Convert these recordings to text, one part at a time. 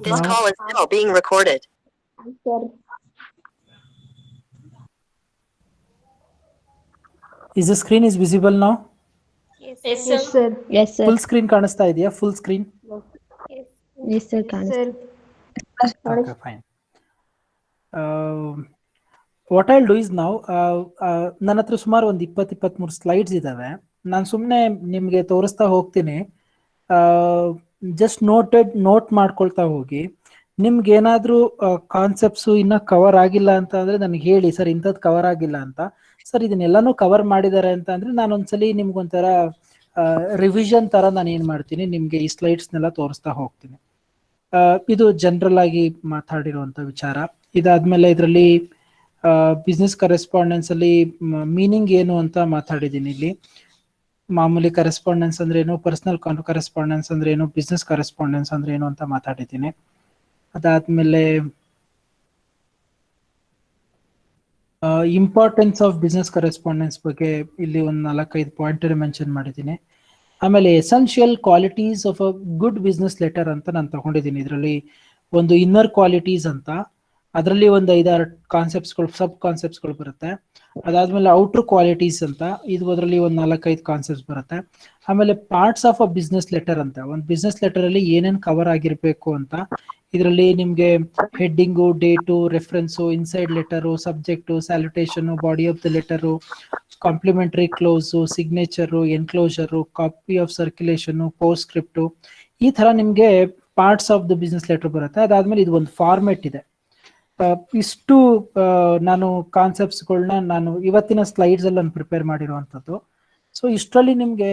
This call is now being recorded. Sir. Is the screen is visible now? Yes, sir. Yes, sir. Full screen ಕಾಣಿಸ್ತಾ ಇದೆಯಾ? Full screen? Yes, sir. Sir. Okay, fine. What I'll do is now, ನನ್ನ ಹತ್ರ ಸುಮಾರು ಒಂದು 20-23 slides ಇದಾವೆ. ನಾನು ಸುಮ್ಮನೆ ನಿಮಗೆ ತೋರಿಸ್ತಾ ಹೋಗ್ತೀನಿ. ಜಸ್ಟ್ ನೋಟ್ ಮಾಡ್ಕೊಳ್ತಾ ಹೋಗಿ. ನಿಮ್ಗೆ ಏನಾದ್ರೂ ಕಾನ್ಸೆಪ್ಟ್ಸ್ ಇನ್ನ ಕವರ್ ಆಗಿಲ್ಲ ಅಂತ ಅಂದ್ರೆ ನನಗೆ ಹೇಳಿ, ಸರ್ ಇಂಥದ್ದು ಕವರ್ ಆಗಿಲ್ಲ ಅಂತ. ಸರ್ ಇದನ್ನೆಲ್ಲಾನು ಕವರ್ ಮಾಡಿದ್ದಾರೆ ಅಂತ ಅಂದ್ರೆ ನಾನೊಂದ್ಸಲಿ ನಿಮ್ಗೊಂಥರ ರಿವಿಷನ್ ತರ ನಾನು ಏನ್ ಮಾಡ್ತೀನಿ, ನಿಮ್ಗೆ ಈ ಸ್ಲೈಡ್ಸ್ನೆಲ್ಲ ತೋರಿಸ್ತಾ ಹೋಗ್ತೀನಿ. ಇದು ಜನರಲ್ ಆಗಿ ಮಾತಾಡಿರುವಂತ ವಿಚಾರ. ಇದಾದ್ಮೇಲೆ ಇದರಲ್ಲಿ ಬಿಸ್ನೆಸ್ ಕರೆಸ್ಪಾಂಡೆನ್ಸ್ ಅಲ್ಲಿ ಮೀನಿಂಗ್ ಏನು ಅಂತ ಮಾತಾಡಿದ್ದೀನಿ. ಇಲ್ಲಿ ಮಾಮೂಲಿ ಕರೆಸ್ಪಾಂಡೆನ್ಸ್ ಅಂದ್ರೆ ಏನು, ಪರ್ಸನಲ್ ಕರೆಸ್ಪಾಂಡೆನ್ಸ್ ಅಂದ್ರೆ ಏನು, ಬಿಸ್ನೆಸ್ ಕರೆಸ್ಪಾಂಡೆನ್ಸ್ ಅಂದ್ರೆ ಏನು ಅಂತ ಮಾತಾಡಿದ್ದೀನಿ. ಅದಾದ್ಮೇಲೆ ಇಂಪಾರ್ಟೆನ್ಸ್ ಆಫ್ ಬಿಸ್ನೆಸ್ ಕರೆಸ್ಪಾಂಡೆನ್ಸ್ ಬಗ್ಗೆ ಇಲ್ಲಿ ಒಂದು 4-5 ಪಾಯಿಂಟ್ ಮೆನ್ಷನ್ ಮಾಡಿದ್ದೀನಿ. ಆಮೇಲೆ essential qualities of a good business letter ಅಂತ ನಾನು ತಗೊಂಡಿದ್ದೀನಿ. ಇದರಲ್ಲಿ ಒಂದು ಇನ್ನರ್ ಕ್ವಾಲಿಟೀಸ್ ಅಂತ, ಅದರಲ್ಲಿ ಒಂದು 5-6 ಕಾನ್ಸೆಪ್ಟ್ಸ್ಗಳು, ಸಬ್ ಕಾನ್ಸೆಪ್ಟ್ಸ್ಗಳು ಬರುತ್ತೆ. ಅದಾದ್ಮೇಲೆ ಔಟರ್ ಕ್ವಾಲಿಟೀಸ್ ಅಂತ, ಇದು ಅದರಲ್ಲಿ ಒಂದು 4-5 ಕಾನ್ಸೆಪ್ಟ್ಸ್ ಬರುತ್ತೆ. ಆಮೇಲೆ parts of a business letter ಅಂತ, ಒಂದು ಬಿಸ್ನೆಸ್ ಲೆಟರ್ ಅಲ್ಲಿ ಏನೇನು ಕವರ್ ಆಗಿರ್ಬೇಕು ಅಂತ. ಇದರಲ್ಲಿ ನಿಮ್ಗೆ heading, date, reference, inside letter, subject, salutation, body of the letter, complimentary close, signature, enclosure, copy of circulation, postscript, ಈ ತರ ನಿಮ್ಗೆ parts of the business letter ಬರುತ್ತೆ. ಅದಾದ್ಮೇಲೆ ಇದು ಒಂದು ಫಾರ್ಮೆಟ್ ಇದೆ. ಇಷ್ಟು ನಾನು ಕಾನ್ಸೆಪ್ಟ್ಸ್ಗಳನ್ನ ನಾನು ಇವತ್ತಿನ ಸ್ಲೈಡ್ಸ್ ಅಲ್ಲಿ ನಾನು ಪ್ರಿಪೇರ್ ಮಾಡಿರುವಂತದ್ದು. ಸೊ ಇಷ್ಟರಲ್ಲಿ ನಿಮ್ಗೆ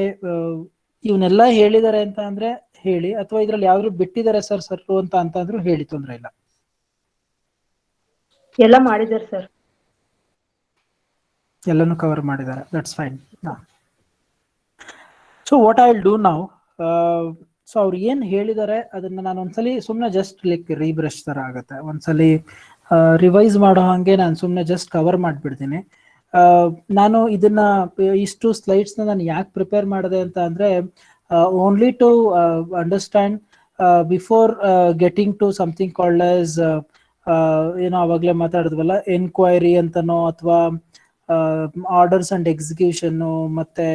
ಇವನ್ನೆಲ್ಲ ಹೇಳಿದ್ದಾರೆ ಅಂತ ಅಂದ್ರೆ ಹೇಳಿ, ಅಥವಾ ಇದ್ರಲ್ಲಿ ಯಾವ್ದು ಬಿಟ್ಟಿದ್ದಾರೆ ಸರ್ ಅಂತ ಅಂತಂದ್ರು ಹೇಳಿ, ತೊಂದ್ರೆ ಇಲ್ಲ. ಎಲ್ಲ ಮಾಡಿದ್ದಾರೆ ಸರ್. ಎಲ್ಲಾನು ಕವರ್ ಮಾಡಿದ್ದಾರೆ, that's fine. So what I will do now, so ಅವ್ರು ಏನ್ ಹೇಳಿದ್ದಾರೆ ಅದನ್ನ ನಾನು ಒಂದ್ಸಲಿ ಸುಮ್ನೆ ಜಸ್ಟ್ ಲೈಕ್ ರೀಬ್ರಷ್ ತರ ಆಗತ್ತೆ, ಒಂದ್ಸಲಿ ರಿವೈಸ್ ಮಾಡೋ ಹಂಗೆ ನಾನು ಸುಮ್ನೆ ಜಸ್ಟ್ ಕವರ್ ಮಾಡ್ಬಿಡ್ತೀನಿ. ನಾನು ಇದನ್ನ ಇಷ್ಟು ಸ್ಲೈಡ್ಸ್ ನಾನು ಯಾಕೆ ಪ್ರಿಪೇರ್ ಮಾಡಿದೆ ಅಂತ ಅಂದ್ರೆ, only to understand before getting to something called as, ಏನೋ ಅವಾಗ್ಲೇ ಮಾತಾಡಿದ್ವಲ್ಲ, ಎನ್ಕ್ವೈರಿ ಅಂತನೋ, ಅಥವಾ ಆರ್ಡರ್ಸ್ ಅಂಡ್ ಎಕ್ಸಿಕ್ಯೂಷನ್, ಮತ್ತೆ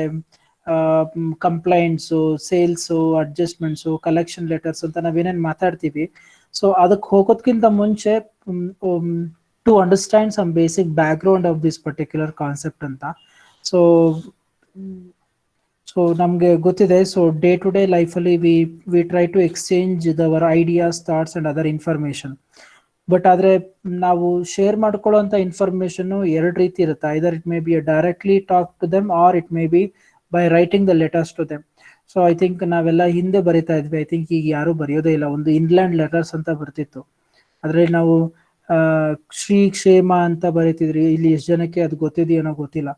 complaints, sales, adjustments, collection letters ಅಂತ ನಾವೇನೇನು ಮಾತಾಡ್ತೀವಿ. ಸೊ ಅದಕ್ಕೆ ಹೋಗೋದಕ್ಕಿಂತ ಮುಂಚೆ to understand some basic background of this particular concept ಅಂತ. ಸೊ ನಮ್ಗೆ ಗೊತ್ತಿದೆ, ಸೊ ಡೇ ಟು ಡೇ ಲೈಫಲ್ಲಿ we try to exchange their ideas, thoughts and other information. But ಆದ್ರೆ ನಾವು ಶೇರ್ ಮಾಡ್ಕೊಳ್ಳುವಂತ ಇನ್ಫಾರ್ಮೇಶನ್ 2 ರೀತಿ ಇರುತ್ತೆ. Either it may be directly talk to them, or it may be by writing the letters to them. So I think ನಾವೆಲ್ಲ ಹಿಂದೆ ಬರಿತಾ ಇದ್ವಿ, I think ಈಗ ಯಾರು ಬರೆಯೋದೇ ಇಲ್ಲ. ಒಂದು ಇನ್ಲ್ಯಾಂಡ್ ಲೆಟರ್ಸ್ ಅಂತ ಬರ್ತಿತ್ತು, ಅದ್ರಲ್ಲಿ ನಾವು ಶ್ರೀ ಕ್ಷೇಮ ಅಂತ ಬರೀತಿದ್ರಿ. ಇಲ್ಲಿ ಎಷ್ಟು ಜನಕ್ಕೆ ಅದು ಗೊತ್ತಿದೆಯೇನೋ ಗೊತ್ತಿಲ್ಲ.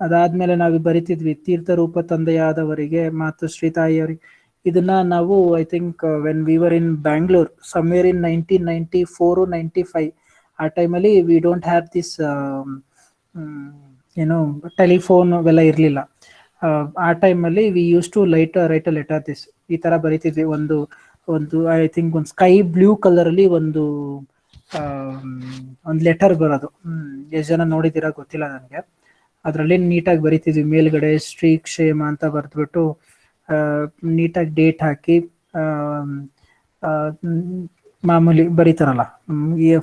ಅದಾದ್ಮೇಲೆ ನಾವು ಬರಿತಿದ್ವಿ ತೀರ್ಥ ರೂಪ ತಂದೆಯಾದವರಿಗೆ ಮಾತು ಶ್ರೀ ತಾಯಿಯವರಿಗೆ. ಇದನ್ನ ನಾವು I think when we were in Bangalore somewhere in 1994-95, ಆ ಟೈಮಲ್ಲಿ ವಿ ಡೋಂಟ್ ಹ್ಯಾವ್ ದಿಸ್ ಏನೋ ಟೆಲಿಫೋನ್ ಅವೆಲ್ಲ ಇರಲಿಲ್ಲ. ಆ ಟೈಮಲ್ಲಿ we use to write a letter this, ಈ ತರ ಬರೀತಿದ್ವಿ. ಒಂದು ಐ ಥಿಂಕ್ ಒಂದು ಸ್ಕೈ ಬ್ಲೂ ಕಲರ್ ಅಲ್ಲಿ ಒಂದು ಲೆಟರ್ ಬರೋದು. ಎಷ್ಟು ಜನ ನೋಡಿದ್ದೀರಾ ಗೊತ್ತಿಲ್ಲ ನನಗೆ. ಅದರಲ್ಲಿ ನೀಟಾಗಿ ಬರೀತಿದ್ವಿ, ಮೇಲ್ಗಡೆ ಶ್ರೀ ಕ್ಷೇಮ ಅಂತ ಬರೆದ್ಬಿಟ್ಟು ನೀಟಾಗಿ ಡೇಟ್ ಹಾಕಿ, ಮಾಮೂಲಿ ಬರೀತಾರಲ್ಲ,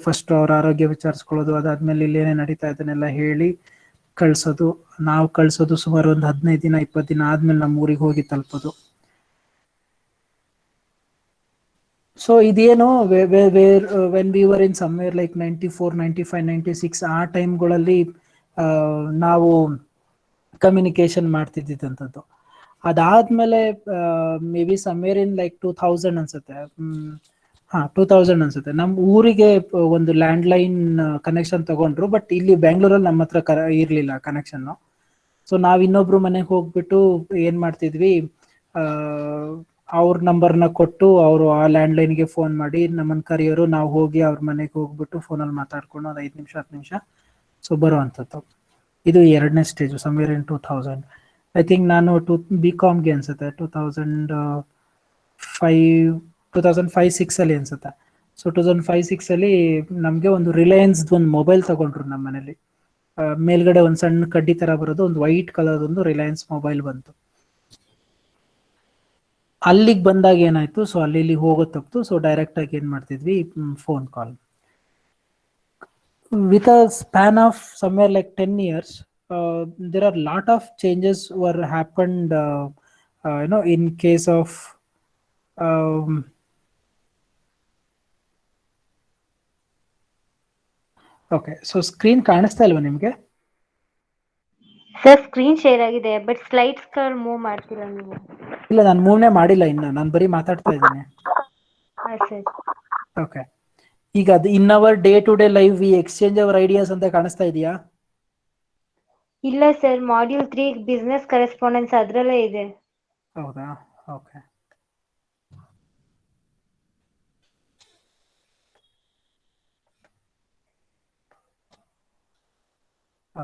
ಫಸ್ಟ್ ಅವ್ರ ಆರೋಗ್ಯ ವಿಚಾರಿಸ್ಕೊಳ್ಳೋದು, ಅದಾದ್ಮೇಲೆ ಇಲ್ಲೇನೇ ನಡೀತಾ ಇದನ್ನೆಲ್ಲ ಹೇಳಿ ಕಳ್ಸೋದು. ನಾವು ಕಳ್ಸೋದು ಸುಮಾರು ಒಂದು 15 ದಿನ 20 ದಿನ ಆದ್ಮೇಲೆ ನಮ್ಮ ಊರಿಗೆ ಹೋಗಿ ತಲುಪೋದು. ಸೊ ಇದೇನು when we were in somewhere like 94, 95, 96 ಆ ಟೈಮ್ಗಳಲ್ಲಿ ನಾವು ಕಮ್ಯುನಿಕೇಶನ್ ಮಾಡ್ತಿದ್ದಂಥದ್ದು. ಅದಾದ್ಮೇಲೆ may be somewhere in like 2000 ಅನ್ಸುತ್ತೆ, 2000 ಅನ್ಸುತ್ತೆ, ನಮ್ಮ ಊರಿಗೆ ಒಂದು ಲ್ಯಾಂಡ್ಲೈನ್ ಕನೆಕ್ಷನ್ ತಗೊಂಡ್ರು. ಬಟ್ ಇಲ್ಲಿ ಬೆಂಗಳೂರಲ್ಲಿ ನಮ್ಮ ಹತ್ರ ಇರ್ಲಿಲ್ಲ ಕನೆಕ್ಷನ್. ಸೊ ನಾವ್ ಇನ್ನೊಬ್ರು ಮನೆಗೆ ಹೋಗ್ಬಿಟ್ಟು ಏನ್ ಮಾಡ್ತಿದ್ವಿ, ಅವ್ರ ನಂಬರ್ನ ಕೊಟ್ಟು ಅವರು ಆ ಲ್ಯಾಂಡ್ಲೈನ್ಗೆ ಫೋನ್ ಮಾಡಿ ನಮ್ಮನ್ನ ಕರೆಯೋರು. ನಾವು ಹೋಗಿ ಅವ್ರ ಮನೆಗೆ ಹೋಗ್ಬಿಟ್ಟು ಫೋನಲ್ಲಿ ಮಾತಾಡ್ಕೊಂಡು ಒಂದು 5 ನಿಮಿಷ 10 ನಿಮಿಷ ಸೊ ಬರುವಂಥದ್ದು. ಇದು 2ನೇ stage, somewhere in 2000. I think ನಾನು BComಗೆ ಅನ್ಸುತ್ತೆ 2005 2005-6 ಅಲ್ಲಿ ಅನ್ಸುತ್ತೆ. ಸೊ 2005-6 ನಮಗೆ ಒಂದು ರಿಲಯನ್ಸ್ ಒಂದು ಮೊಬೈಲ್ ತಗೊಂಡ್ರು ನಮ್ಮ ಮನೇಲಿ. ಮೇಲ್ಗಡೆ ಒಂದು ಸಣ್ಣ ಕಡ್ಡಿ ತರ ಬರೋದು, ಒಂದು ವೈಟ್ ಕಲರ್ ಒಂದು ರಿಲಯನ್ಸ್ ಮೊಬೈಲ್ ಬಂತು. ಅಲ್ಲಿಗೆ ಬಂದಾಗ ಏನಾಯ್ತು, ಸೊ ಅಲ್ಲಿ ಹೋಗೋದು ತಪ್ಪಿತು. ಸೊ ಡೈರೆಕ್ಟ್ ಆಗಿ ಏನ್ ಮಾಡ್ತಿದ್ವಿ, phone call. With a span of somewhere like 10 years, there are lot of changes were happened, in case of okay, so screen ಕಾಣಿಸ್ತಾ ಇಲ್ವಾ ನಿಮ್ಗೆ? ಸರ್ ಸ್ಕ್ರೀನ್ ಶೇರ್ ಆಗಿದೆ, ಬಟ್ ಸ್ಲೈಡ್ಸ್ ಮೂವ್ ಮಾಡ್ತಿಲ್ಲ ನೀವು. ಇಲ್ಲ, ನಾನು ಮೂವ್ನೇ ಮಾಡಿಲ್ಲ ಇನ್ನ, ನಾನು ಬರೀ ಮಾತಾಡ್ತಾ ಇದ್ದೀನಿ. ಸರ್ ಓಕೆ, ಈಗ ಅದು in our day to day life we exchange our ideas ಅಂತ ಕಾಣಿಸ್ತಾ ಇದೆಯಾ? ಇಲ್ಲ ಸರ್, ಮಾಡ್ಯೂಲ್ 3 ಬಿಸ್ನೆಸ್ ಕರೆಸ್ಪಾಂಡೆನ್ಸ್ ಅದ್ರಲ್ಲೇ ಇದೆ. ಹೌದಾ? ಓಕೆ.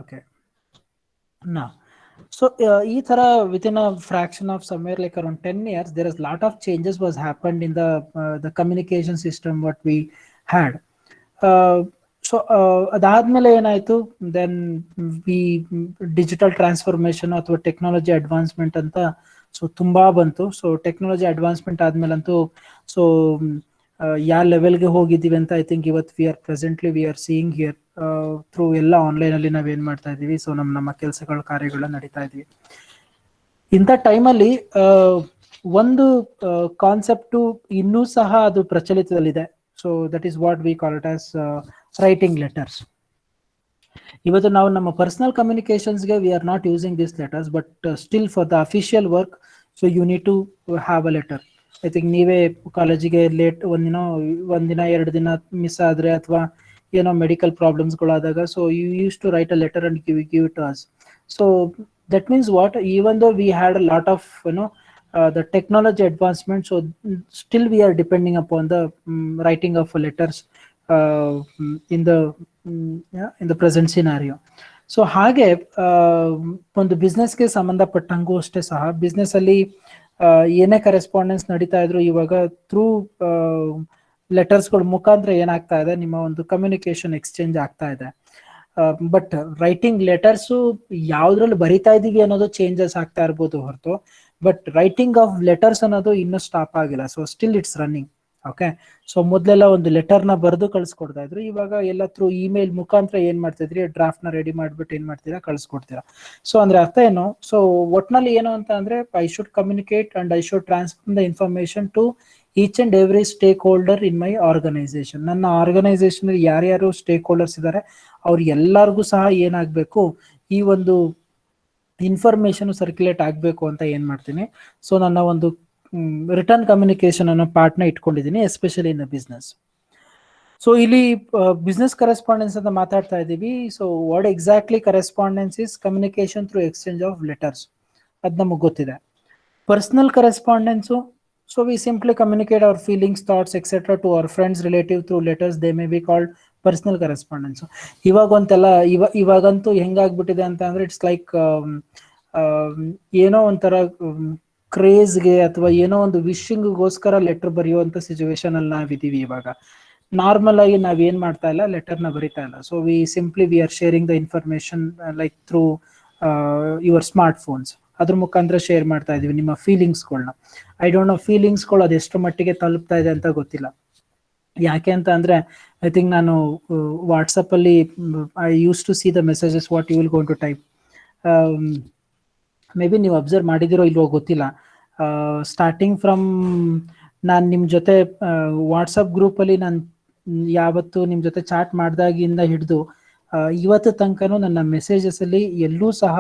ಓಕೆ, ನಾ so ಈ ತರ within a fraction of somewhere like around 10 years there is lot of changes was happened in the communication system what we had. So ಅದಾದ್ಮೇಲೆ ಏನಾಯ್ತು, ದೆನ್ ವಿ ಡಿಜಿಟಲ್ ಟ್ರಾನ್ಸ್ಫಾರ್ಮೇಶನ್ ಅಥವಾ technology advancement ಅಂತ so ತುಂಬಾ ಬಂತು. So technology advancement ಆದ್ಮೇಲಂತೂ so ಯಾವ ಲೆವೆಲ್ಗೆ ಹೋಗಿದ್ದೀವಿ ಅಂತ ಐ ಥಿಂಕ್ ಇವತ್ತು we are seeing here through ಎಲ್ಲ ಆನ್ಲೈನ್ ಅಲ್ಲಿ ನಾವೇನ್ ಮಾಡ್ತಾ ಇದೀವಿ. ಸೊ ನಮ್ಮ ಕೆಲಸಗಳ ಕಾರ್ಯಗಳ ನಡೀತಾ ಇದೀವಿ. ಇಂಥ ಟೈಮಲ್ಲಿ ಒಂದು ಕಾನ್ಸೆಪ್ಟು ಇನ್ನೂ ಸಹ ಅದು ಪ್ರಚಲಿತದಲ್ಲಿದೆ. So that is what we call it as writing letters. ಇವತ್ತು ನಾವು ನಮ್ಮ ಪರ್ಸನಲ್ ಕಮ್ಯುನಿಕೇಶನ್ಸ್ಗೆ we are not using this letters, but still for the official work so you need to have a letter. I think ನೀವೇ ಕಾಲೇಜಿಗೆ late ಒಂದಿನ 2 ದಿನ miss ಆದ್ರೆ ಅಥವಾ ಏನೋ ಮೆಡಿಕಲ್ ಪ್ರಾಬ್ಲಮ್ಸ್ಗಳಾದಾಗ so you use to write a letter and give it to us. So that means what, even though we had a lot of the technology advancement, so still we are depending upon the writing of letters in the present scenario. So ಹಾಗೆ ಒಂದು ಬಿಸ್ನೆಸ್ಗೆ ಸಂಬಂಧಪಟ್ಟಂಗೂ ಅಷ್ಟೇ ಸಹ business ಅಲ್ಲಿ ಏನೇ correspondence ನಡೀತಾ ಇದ್ರು ಇವಾಗ through ಲೆಟರ್ಸ್ಗಳ ಮುಖಾಂತರ ಏನಾಗ್ತಾ ಇದೆ, ನಿಮ್ಮ ಒಂದು ಕಮ್ಯುನಿಕೇಶನ್ ಎಕ್ಸ್ಚೇಂಜ್ ಆಗ್ತಾ ಇದೆ. ಬಟ್ ರೈಟಿಂಗ್ ಲೆಟರ್ಸು ಯಾವ್ದ್ರಲ್ಲಿ ಬರಿತಾ ಇದೀವಿ ಅನ್ನೋದು ಚೇಂಜಸ್ ಆಗ್ತಾ ಇರ್ಬೋದು ಹೊರತು, ಬಟ್ ರೈಟಿಂಗ್ ಆಫ್ ಲೆಟರ್ಸ್ ಅನ್ನೋದು ಇನ್ನೂ ಸ್ಟಾಪ್ ಆಗಿಲ್ಲ. So still it's running. Okay, so ಮೊದಲೆಲ್ಲ ಒಂದು ಲೆಟರ್ನ ಬರೆದು ಕಳ್ಸಿಕೊಡ್ತಾ ಇದ್ರು, ಇವಾಗ ಎಲ್ಲ ಥ್ರೂ ಇಮೇಲ್ ಮುಖಾಂತರ ಏನ್ ಮಾಡ್ತಿದ್ರಿ, ಡ್ರಾಫ್ಟ್ ನ ರೆಡಿ ಮಾಡ್ಬಿಟ್ಟು ಏನ್ ಮಾಡ್ತೀರಾ, ಕಳ್ಸಿಕೊಡ್ತೀರಾ. ಸೊ ಅಂದ್ರೆ ಅರ್ಥ ಏನು, ಸೊ ಒಟ್ನಲ್ಲಿ ಏನು ಅಂತ ಅಂದ್ರೆ I should communicate and I should transfer the information to each and every stakeholder in my organisation. ನನ್ನ ಆರ್ಗನೈಸೇಷನ್ ಯಾರ್ಯಾರು ಸ್ಟೇಕ್ ಹೋಲ್ಡರ್ಸ್ ಇದ್ದಾರೆ ಅವ್ರು ಎಲ್ಲರಿಗೂ ಸಹ ಏನಾಗಬೇಕು, ಈ ಒಂದು ಇನ್ಫಾರ್ಮೇಶನ್ ಸರ್ಕ್ಯುಲೇಟ್ ಆಗಬೇಕು ಅಂತ ಏನ್ ಮಾಡ್ತೀನಿ, ಸೊ ನನ್ನ ಒಂದು ರಿಟರ್ನ್ ಕಮ್ಯುನಿಕೇಶನ್ ಅನ್ನೋ ಪಾರ್ಟ್ನ ಇಟ್ಕೊಂಡಿದ್ದೀನಿ, ಎಸ್ಪೆಷಲಿ ಇನ್ ಬಿಸ್ನೆಸ್. ಸೊ ಇಲ್ಲಿ ಬಿಸ್ನೆಸ್ ಕರೆಸ್ಪಾಂಡೆನ್ಸ್ ಅಂತ ಮಾತಾಡ್ತಾ ಇದ್ದೀವಿ. So what exactly correspondence is communication through exchange of letters, ಅದು ನಮಗೆ ಗೊತ್ತಿದೆ. Personal correspondence, so we simply communicate our feelings, thoughts etcetera to our friends, relative through letters, they may be called personal correspondence. ಇವಾಗಂತೂ ಹೆಂಗಾಗ್ಬಿಟ್ಟಿದೆ ಅಂತ ಅಂದ್ರೆ it's like ಏನೋ ಒಂಥರ ಕ್ರೇಜ್ಗೆ ಅಥವಾ ಏನೋ ಒಂದು ವಿಶಿಂಗ್ಗೋಸ್ಕರ ಲೆಟರ್ ಬರೆಯುವಂತ ಸಿಚುವೇಶನ್ ಅಲ್ಲಿ ನಾವಿದೀವಿ ಇವಾಗ. ನಾರ್ಮಲ್ ಆಗಿ ನಾವ್ ಏನ್ ಮಾಡ್ತಾ ಇಲ್ಲ, ಲೆಟರ್ನ ಬರಿತಾ ಇಲ್ಲ. So we are sharing the information like through your smartphones. ಅದ್ರ ಮುಖಾಂತರ ಶೇರ್ ಮಾಡ್ತಾ ಇದೀವಿ ನಿಮ್ಮ ಫೀಲಿಂಗ್ಸ್ಗಳನ್ನ. ಐ ಡೋಂಟ್ ನೋ ಫೀಲಿಂಗ್ಸ್ಗಳು ಅದು ಎಷ್ಟು ಮಟ್ಟಿಗೆ ತಲುಪ್ತಾ ಇದೆ ಅಂತ ಗೊತ್ತಿಲ್ಲ. ಯಾಕೆ ಅಂತ ಅಂದ್ರೆ ಐ ಥಿಂಕ್ ನಾನು ವಾಟ್ಸಪ್ ಅಲ್ಲಿ I use to see the messages what you will going to type. Maybe ನೀವು ಅಬ್ಸರ್ವ್ ಮಾಡಿದಿರೋ ಇಲ್ವೋ ಗೊತ್ತಿಲ್ಲ. ಸ್ಟಾರ್ಟಿಂಗ್ ಫ್ರಮ್ ನಾನು ನಿಮ್ಮ ಜೊತೆ ವಾಟ್ಸಪ್ ಗ್ರೂಪಲ್ಲಿ ನಾನು ಯಾವತ್ತು ನಿಮ್ಮ ಜೊತೆ ಚಾಟ್ ಮಾಡಿದಾಗಿಂದ ಹಿಡಿದು ಇವತ್ತು ತನಕನೂ ನನ್ನ ಮೆಸೇಜಸ್ ಅಲ್ಲಿ ಎಲ್ಲೂ ಸಹ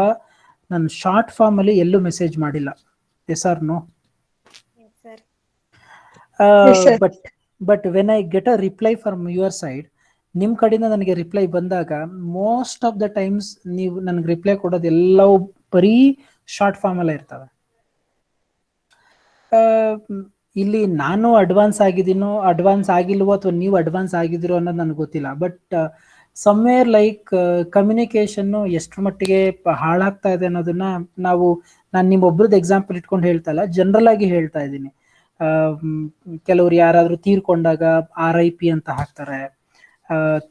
ನಾನು ಶಾರ್ಟ್ ಫಾರ್ಮ್ ಅಲ್ಲಿ ಎಲ್ಲೂ ಮೆಸೇಜ್ ಮಾಡಿಲ್ಲ. Yes or no? But when I get a reply from your side, ನಿಮ್ ಕಡೆಯಿಂದ ನನಗೆ ರಿಪ್ಲೈ ಬಂದಾಗ ಮೋಸ್ಟ್ ಆಫ್ ದ ಟೈಮ್ಸ್ ನೀವು ನನಗೆ ರಿಪ್ಲೈ ಕೊಡೋದು ಎಲ್ಲವೂ ಬರೀ ಶಾರ್ಟ್ ಫಾರ್ಮ್ ಅಲ್ಲೇ ಇರ್ತವೆ. ಇಲ್ಲಿ ನಾನು ಅಡ್ವಾನ್ಸ್ ಆಗಿಲ್ವೋ ಅಥವಾ ನೀವು ಅಡ್ವಾನ್ಸ್ ಆಗಿದಿರೋ ಅನ್ನೋದು ನನಗೆ ಗೊತ್ತಿಲ್ಲ. ಬಟ್ ಸಮ್ವೇರ್ ಲೈಕ್ ಕಮ್ಯುನಿಕೇಶನ್ ಎಷ್ಟರ ಮಟ್ಟಿಗೆ ಹಾಳಾಗ್ತಾ ಇದೆ ಅನ್ನೋದನ್ನ ನಾನು ನಿಮ್ಮೊಬ್ರದ್ದು ಎಕ್ಸಾಂಪಲ್ ಇಟ್ಕೊಂಡು ಹೇಳ್ತಾ ಇಲ್ಲ, ಜನರಲ್ ಆಗಿ ಹೇಳ್ತಾ ಇದ್ದೀನಿ. ಕೆಲವ್ರು ಯಾರಾದ್ರೂ ತೀರ್ಕೊಂಡಾಗ RIP ಅಂತ ಹಾಕ್ತಾರೆ.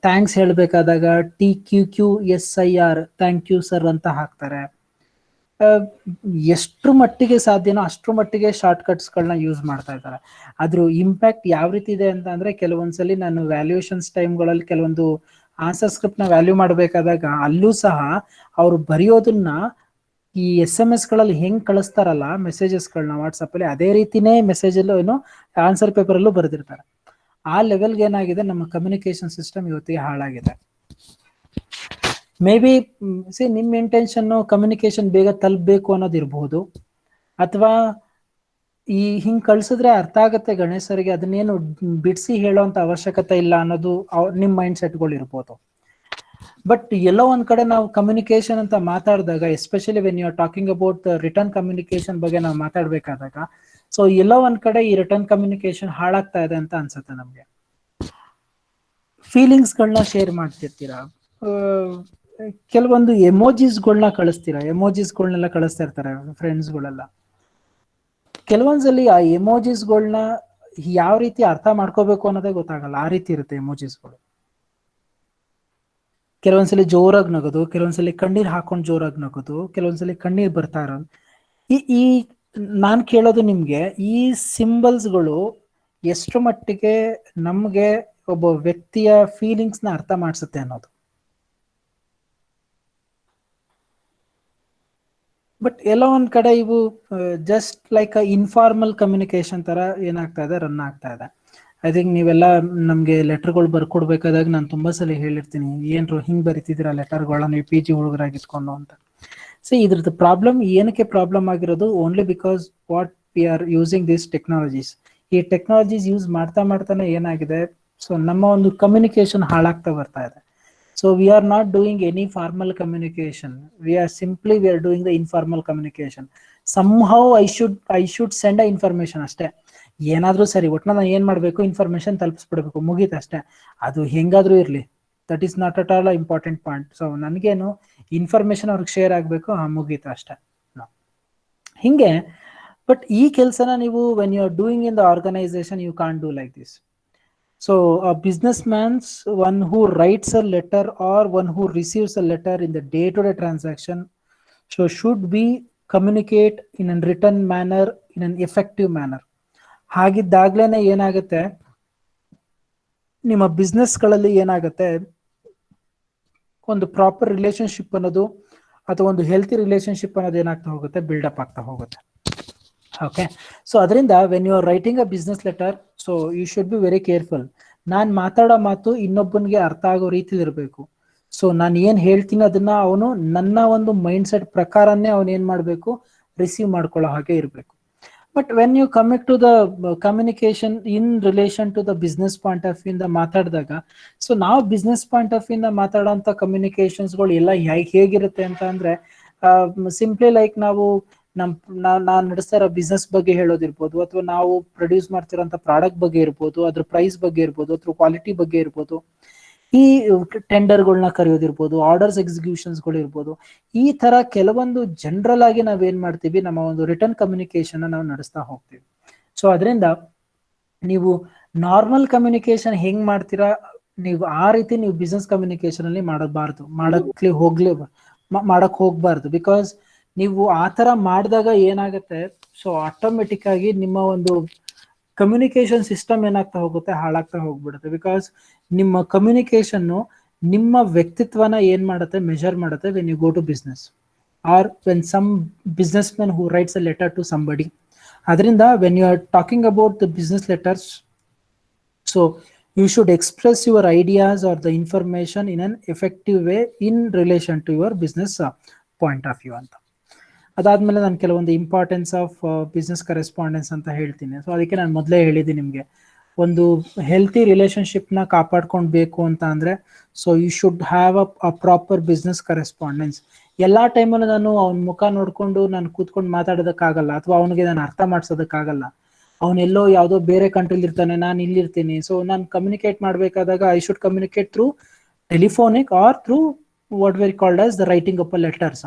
ಥ್ಯಾಂಕ್ಸ್ ಹೇಳ್ಬೇಕಾದಾಗ TQQSIR ಥ್ಯಾಂಕ್ ಯು ಸರ್ ಅಂತ ಹಾಕ್ತಾರೆ. ಎಷ್ಟು ಮಟ್ಟಿಗೆ ಸಾಧ್ಯನೋ ಅಷ್ಟು ಮಟ್ಟಿಗೆ ಶಾರ್ಟ್ ಕಟ್ಸ್ಗಳನ್ನ ಯೂಸ್ ಮಾಡ್ತಾ ಇದ್ದಾರೆ. ಅದ್ರ ಇಂಪ್ಯಾಕ್ಟ್ ಯಾವ ರೀತಿ ಇದೆ ಅಂತ ಅಂದ್ರೆ, ಕೆಲವೊಂದ್ಸಲಿ ನಾನು ವ್ಯಾಲ್ಯೂಯೇಷನ್ಸ್ ಟೈಮ್ಗಳಲ್ಲಿ ಕೆಲವೊಂದು ಆನ್ಸರ್ ಸ್ಕ್ರಿಪ್ಟ್ ನ ವ್ಯಾಲ್ಯೂ ಮಾಡ್ಬೇಕಾದಾಗ ಅಲ್ಲೂ ಸಹ ಅವ್ರು ಬರೆಯೋದನ್ನ ಈ SMS ಗಳಲ್ಲಿ ಹೆಂಗ್ ಕಳಿಸ್ತಾರಲ್ಲ ಮೆಸೇಜಸ್ಗಳನ್ನ ವಾಟ್ಸಪ್ ಅಲ್ಲಿ, ಅದೇ ರೀತಿನೇ ಮೆಸೇಜ್ ಅಲ್ಲೂ ಏನು ಆನ್ಸರ್ ಪೇಪರ್ ಅಲ್ಲೂ ಬರೆದಿರ್ತಾರೆ. ಆ ಲೆವೆಲ್ಗೆ ಏನಾಗಿದೆ, ನಮ್ಮ ಕಮ್ಯುನಿಕೇಶನ್ ಸಿಸ್ಟಮ್ ಇವತ್ತಿಗೆ ಹಾಳಾಗಿದೆ. ಮೇ ಬಿ ನಿಮ್ ಇಂಟೆನ್ಷನ್ ಕಮ್ಯುನಿಕೇಶನ್ ಬೇಗ ತಲುಪಬೇಕು ಅನ್ನೋದು ಇರಬಹುದು, ಅಥವಾ ಈ ಹಿಂಗ್ ಕಳ್ಸಿದ್ರೆ ಅರ್ಥ ಆಗತ್ತೆ ಗಣೇಶರಿಗೆ, ಅದನ್ನೇನು ಬಿಡಿಸಿ ಹೇಳೋಂತ ಅವಶ್ಯಕತೆ ಇಲ್ಲ ಅನ್ನೋದು ನಿಮ್ ಮೈಂಡ್ ಸೆಟ್ಗಳು ಇರ್ಬೋದು. ಬಟ್ ಎಲ್ಲೋ ಒಂದ್ ಕಡೆ ನಾವು ಕಮ್ಯುನಿಕೇಶನ್ ಅಂತ ಮಾತಾಡಿದಾಗ, especially when you are talking about return communication ಬಗ್ಗೆ ನಾವು ಮಾತಾಡ್ಬೇಕಾದಾಗ, ಸೊ ಎಲ್ಲೋ ಒಂದ್ ಕಡೆ ಈ ರಿಟರ್ನ್ ಕಮ್ಯುನಿಕೇಶನ್ ಹಾಳಾಗ್ತಾ ಇದೆ ಅಂತ ಅನ್ಸುತ್ತೆ ನಮ್ಗೆ. ಫೀಲಿಂಗ್ಸ್ ಗಳನ್ನ ಶೇರ್ ಮಾಡ್ತಿರ್ತೀರಾ, ಕೆಲವೊಂದು ಎಮೋಜಿಸ್ಗಳನ್ನ ಕಳಿಸ್ತೀರಾ, ಎಮೋಜಿಸ್ಗಳನ್ನೆಲ್ಲ ಕಳಿಸ್ತಾ ಇರ್ತಾರೆ ಫ್ರೆಂಡ್ಸ್ಗಳೆಲ್ಲ. ಕೆಲವೊಂದ್ಸಲಿ ಆ ಎಮೋಜಿಸ್ಗಳನ್ನ ಯಾವ ರೀತಿ ಅರ್ಥ ಮಾಡ್ಕೋಬೇಕು ಅನ್ನೋದೇ ಗೊತ್ತಾಗಲ್ಲ, ಆ ರೀತಿ ಇರುತ್ತೆ ಎಮೋಜಿಸ್ಗಳು. ಕೆಲವೊಂದ್ಸಲಿ ಜೋರಾಗಿ ನಗೋದು, ಕೆಲವೊಂದ್ಸಲಿ ಕಣ್ಣೀರ್ ಹಾಕೊಂಡು ಜೋರಾಗಿ ನಗೋದು, ಕೆಲವೊಂದ್ಸಲಿ ಕಣ್ಣೀರ್ ಬರ್ತಾ ಇರೋದು. ಈ ನಾನ್ ಕೇಳೋದು ನಿಮ್ಗೆ, ಈ ಸಿಂಬಲ್ಸ್ಗಳು ಎಷ್ಟು ಮಟ್ಟಿಗೆ ನಮ್ಗೆ ಒಬ್ಬ ವ್ಯಕ್ತಿಯ ಫೀಲಿಂಗ್ಸ್ ನ ಅರ್ಥ ಮಾಡಿಸುತ್ತೆ ಅನ್ನೋದು. ಬಟ್ ಎಲ್ಲ ಒಂದ್ ಕಡೆ ಇವು ಜಸ್ಟ್ ಲೈಕ್ ಇನ್ಫಾರ್ಮಲ್ ಕಮ್ಯುನಿಕೇಶನ್ ತರ ಏನಾಗ್ತಾ ಇದೆ, ರನ್ ಆಗ್ತಾ ಇದೆ. ಐ ಥಿಂಕ್ ನೀವೆಲ್ಲ ನಮ್ಗೆ ಲೆಟರ್ಗಳು ಬರ್ಕೊಡ್ಬೇಕಾದಾಗ ನಾನು ತುಂಬಾ ಸಲ ಹೇಳಿರ್ತೀನಿ, ಏನ್ರು ಹಿಂಗ್ ಬರಿತಿದ್ದೀರಾ ಲೆಟರ್ಗಳ ನೀವು PG ಹುಡುಗರಾಗಿತ್ಕೊಂಡು ಅಂತ. ಇದ್ರದ್ದು ಪ್ರಾಬ್ಲಮ್ ಏನಕ್ಕೆ ಪ್ರಾಬ್ಲಮ್ ಆಗಿರೋದು, only because what we are using this technologies. ಈ ಟೆಕ್ನಾಲಜೀಸ್ ಯೂಸ್ ಮಾಡ್ತಾನೆ ಏನಾಗಿದೆ, ಸೊ ನಮ್ಮ ಒಂದು ಕಮ್ಯುನಿಕೇಶನ್ ಹಾಳಾಗ್ತಾ ಬರ್ತಾ ಇದೆ. So we are not doing any formal communication. We are doing the informal communication. Somehow I should send a information ಅಷ್ಟೇ. ಏನಾದ್ರೂ ಸರಿ, ಒಟ್ನ ನಾನು ಏನ್ ಮಾಡ್ಬೇಕು, ಇನ್ಫಾರ್ಮೇಶನ್ ತಲುಪಿಸ್ಬಿಡ್ಬೇಕು, ಮುಗೀತ ಅಷ್ಟೇ. ಅದು ಹೆಂಗಾದ್ರೂ ಇರ್ಲಿ, that is not at all important point. So ನನ್ಗೇನು ಇನ್ಫಾರ್ಮೇಶನ್ ಅವ್ರಿಗೆ ಶೇರ್ ಆಗ್ಬೇಕು, ಮುಗೀತ ಅಷ್ಟೇ. ಹಿಂಗೆ ಬಟ್ ಈ ಕೆಲ್ಸನ ನೀವು when you are doing in the organisation, you can't do like this. So a businessman's one who writes a letter or one who receives a letter in the day-to-day transaction, so should be communicate in a written manner, in an effective manner. ಹಾಗಿದ್ದಾಗ್ಲೇನೆ ಏನಾಗುತ್ತೆ, ನಿಮ್ಮ business ಗಳಲ್ಲಿ ಏನಾಗುತ್ತೆ, ಒಂದು proper relationship ಅನ್ನೋದು ಅಥವಾ ಒಂದು healthy relationship ಅನ್ನೋದು ಏನಾಗ್ತಾ ಹೋಗುತ್ತೆ, ಬಿಲ್ಡಪ್ ಆಗ್ತಾ ಹೋಗುತ್ತೆ. ಓಕೆ, ಸೊ ಅದರಿಂದ when you are writing a business letter, so you should be very careful. ನಾನ್ ಮಾತಾಡೋ ಮಾತು ಇನ್ನೊಬ್ಬನಿಗೆ ಅರ್ಥ ಆಗೋ ರೀತಿಲಿ ಇರಬೇಕು. ಸೊ ನಾನು ಏನ್ ಹೇಳ್ತೀನಿ ಅದನ್ನ ಅವನು ನನ್ನ ಒಂದು ಮೈಂಡ್ ಸೆಟ್ ಪ್ರಕಾರನೇ ಅವನು ಏನ್ ಮಾಡ್ಬೇಕು, ರಿಸೀವ್ ಮಾಡ್ಕೊಳ್ಳೋ ಹಾಗೆ ಇರಬೇಕು. But when you commit to the communication in relation to the business point of view ಇಂದ ಮಾತಾಡಿದಾಗ, ಸೊ ನಾವು ಬಿಸ್ನೆಸ್ ಪಾಯಿಂಟ್ ಆಫ್ ವ್ಯೂ ಇಂದ ಮಾತಾಡೋಂಥ ಕಮ್ಯುನಿಕೇಶನ್ಸ್ಗಳು ಎಲ್ಲ ಹೇಗಿರುತ್ತೆ ಅಂತ ಅಂದ್ರೆ, ಸಿಂಪ್ಲಿ ಲೈಕ್ ನಾವು ನಾನ್ ನಡೆಸ್ತಾ ಇರೋ ಬಿಸ್ನೆಸ್ ಬಗ್ಗೆ ಹೇಳೋದಿರ್ಬೋದು, ಅಥವಾ ನಾವು ಪ್ರೊಡ್ಯೂಸ್ ಮಾಡ್ತಿರೋಂಥ ಪ್ರಾಡಕ್ಟ್ ಬಗ್ಗೆ ಇರ್ಬೋದು, ಅದ್ರ ಪ್ರೈಸ್ ಬಗ್ಗೆ ಇರ್ಬೋದು, ಅದ್ರ ಕ್ವಾಲಿಟಿ ಬಗ್ಗೆ ಇರ್ಬೋದು, ಈ ಟೆಂಡರ್ಗಳನ್ನ ಕರೆಯೋದಿರ್ಬೋದು, ಆರ್ಡರ್ಸ್ ಎಕ್ಸಿಕ್ಯೂಷನ್ಸ್ಗಳು ಇರ್ಬೋದು. ಈ ತರ ಕೆಲವೊಂದು ಜನರಲ್ ಆಗಿ ನಾವೇನ್ ಮಾಡ್ತೀವಿ, ನಮ್ಮ ಒಂದು ರಿಟರ್ನ್ ಕಮ್ಯುನಿಕೇಶನ್ ನಾವು ನಡೆಸ್ತಾ ಹೋಗ್ತೀವಿ. ಸೊ ಅದರಿಂದ ನೀವು ನಾರ್ಮಲ್ ಕಮ್ಯುನಿಕೇಶನ್ ಹೆಂಗ್ ಮಾಡ್ತೀರಾ, ನೀವು ಆ ರೀತಿ ನೀವು ಬಿಸ್ನೆಸ್ ಕಮ್ಯುನಿಕೇಶನ್ ಅಲ್ಲಿ ಮಾಡಕ್ ಹೋಗ್ಬಾರ್ದು. ಬಿಕಾಸ್ ನೀವು ಆ ತರ ಮಾಡಿದಾಗ ಏನಾಗುತ್ತೆ, ಸೊ ಆಟೋಮೆಟಿಕ್ ಆಗಿ ನಿಮ್ಮ ಒಂದು ಕಮ್ಯುನಿಕೇಶನ್ ಸಿಸ್ಟಮ್ ಏನಾಗ್ತಾ ಹೋಗುತ್ತೆ, ಹಾಳಾಗ್ತಾ ಹೋಗ್ಬಿಡುತ್ತೆ. ಬಿಕಾಸ್ ನಿಮ್ಮ ಕಮ್ಯುನಿಕೇಶನ್ ನಿಮ್ಮ ವ್ಯಕ್ತಿತ್ವನ ಏನ್ ಮಾಡುತ್ತೆ, ಮೆಜರ್ ಮಾಡುತ್ತೆ when you go to business or when some business man who writes a letter to somebody. ಅದರಿಂದ when you are talking about the business letters, so you should express your ideas or the information in an effective way in relation to your business point of view ಅಂತ. ಅದಾದ್ಮೇಲೆ ನಾನು ಕೆಲವೊಂದು importance of business correspondence ಅಂತ ಹೇಳ್ತೀನಿ. So ಅದಕ್ಕೆ ನಾನು ಮೊದಲೇ ಹೇಳಿದ್ದೀನಿ ನಿಮಗೆ, ಒಂದು ಹೆಲ್ತಿ ರಿಲೇಶನ್ಶಿಪ್ ನ ಕಾಪಾಡ್ಕೊಳ್ಬೇಕು ಅಂತ ಅಂದ್ರೆ, so you should have a proper business correspondence. ಎಲ್ಲಾ ಟೈಮಲ್ಲೂ ನಾನು ಅವ್ನ ಮುಖ ನೋಡ್ಕೊಂಡು ನಾನು ಕೂತ್ಕೊಂಡು ಮಾತಾಡೋದಕ್ಕಾಗಲ್ಲ, ಅಥವಾ ಅವನಿಗೆ ನಾನು ಅರ್ಥ ಮಾಡ್ಸೋದಕ್ಕಾಗಲ್ಲ. ಅವನೆಲ್ಲೋ ಯಾವುದೋ ಬೇರೆ ಕಂಟ್ರಿಲಿ ಇರ್ತಾನೆ, ನಾನು ಇಲ್ಲಿರ್ತೀನಿ. ಸೊ ನಾನು ಕಮ್ಯುನಿಕೇಟ್ ಮಾಡಬೇಕಾದಾಗ I should communicate through telephonic R through what very called as the writing up a letters.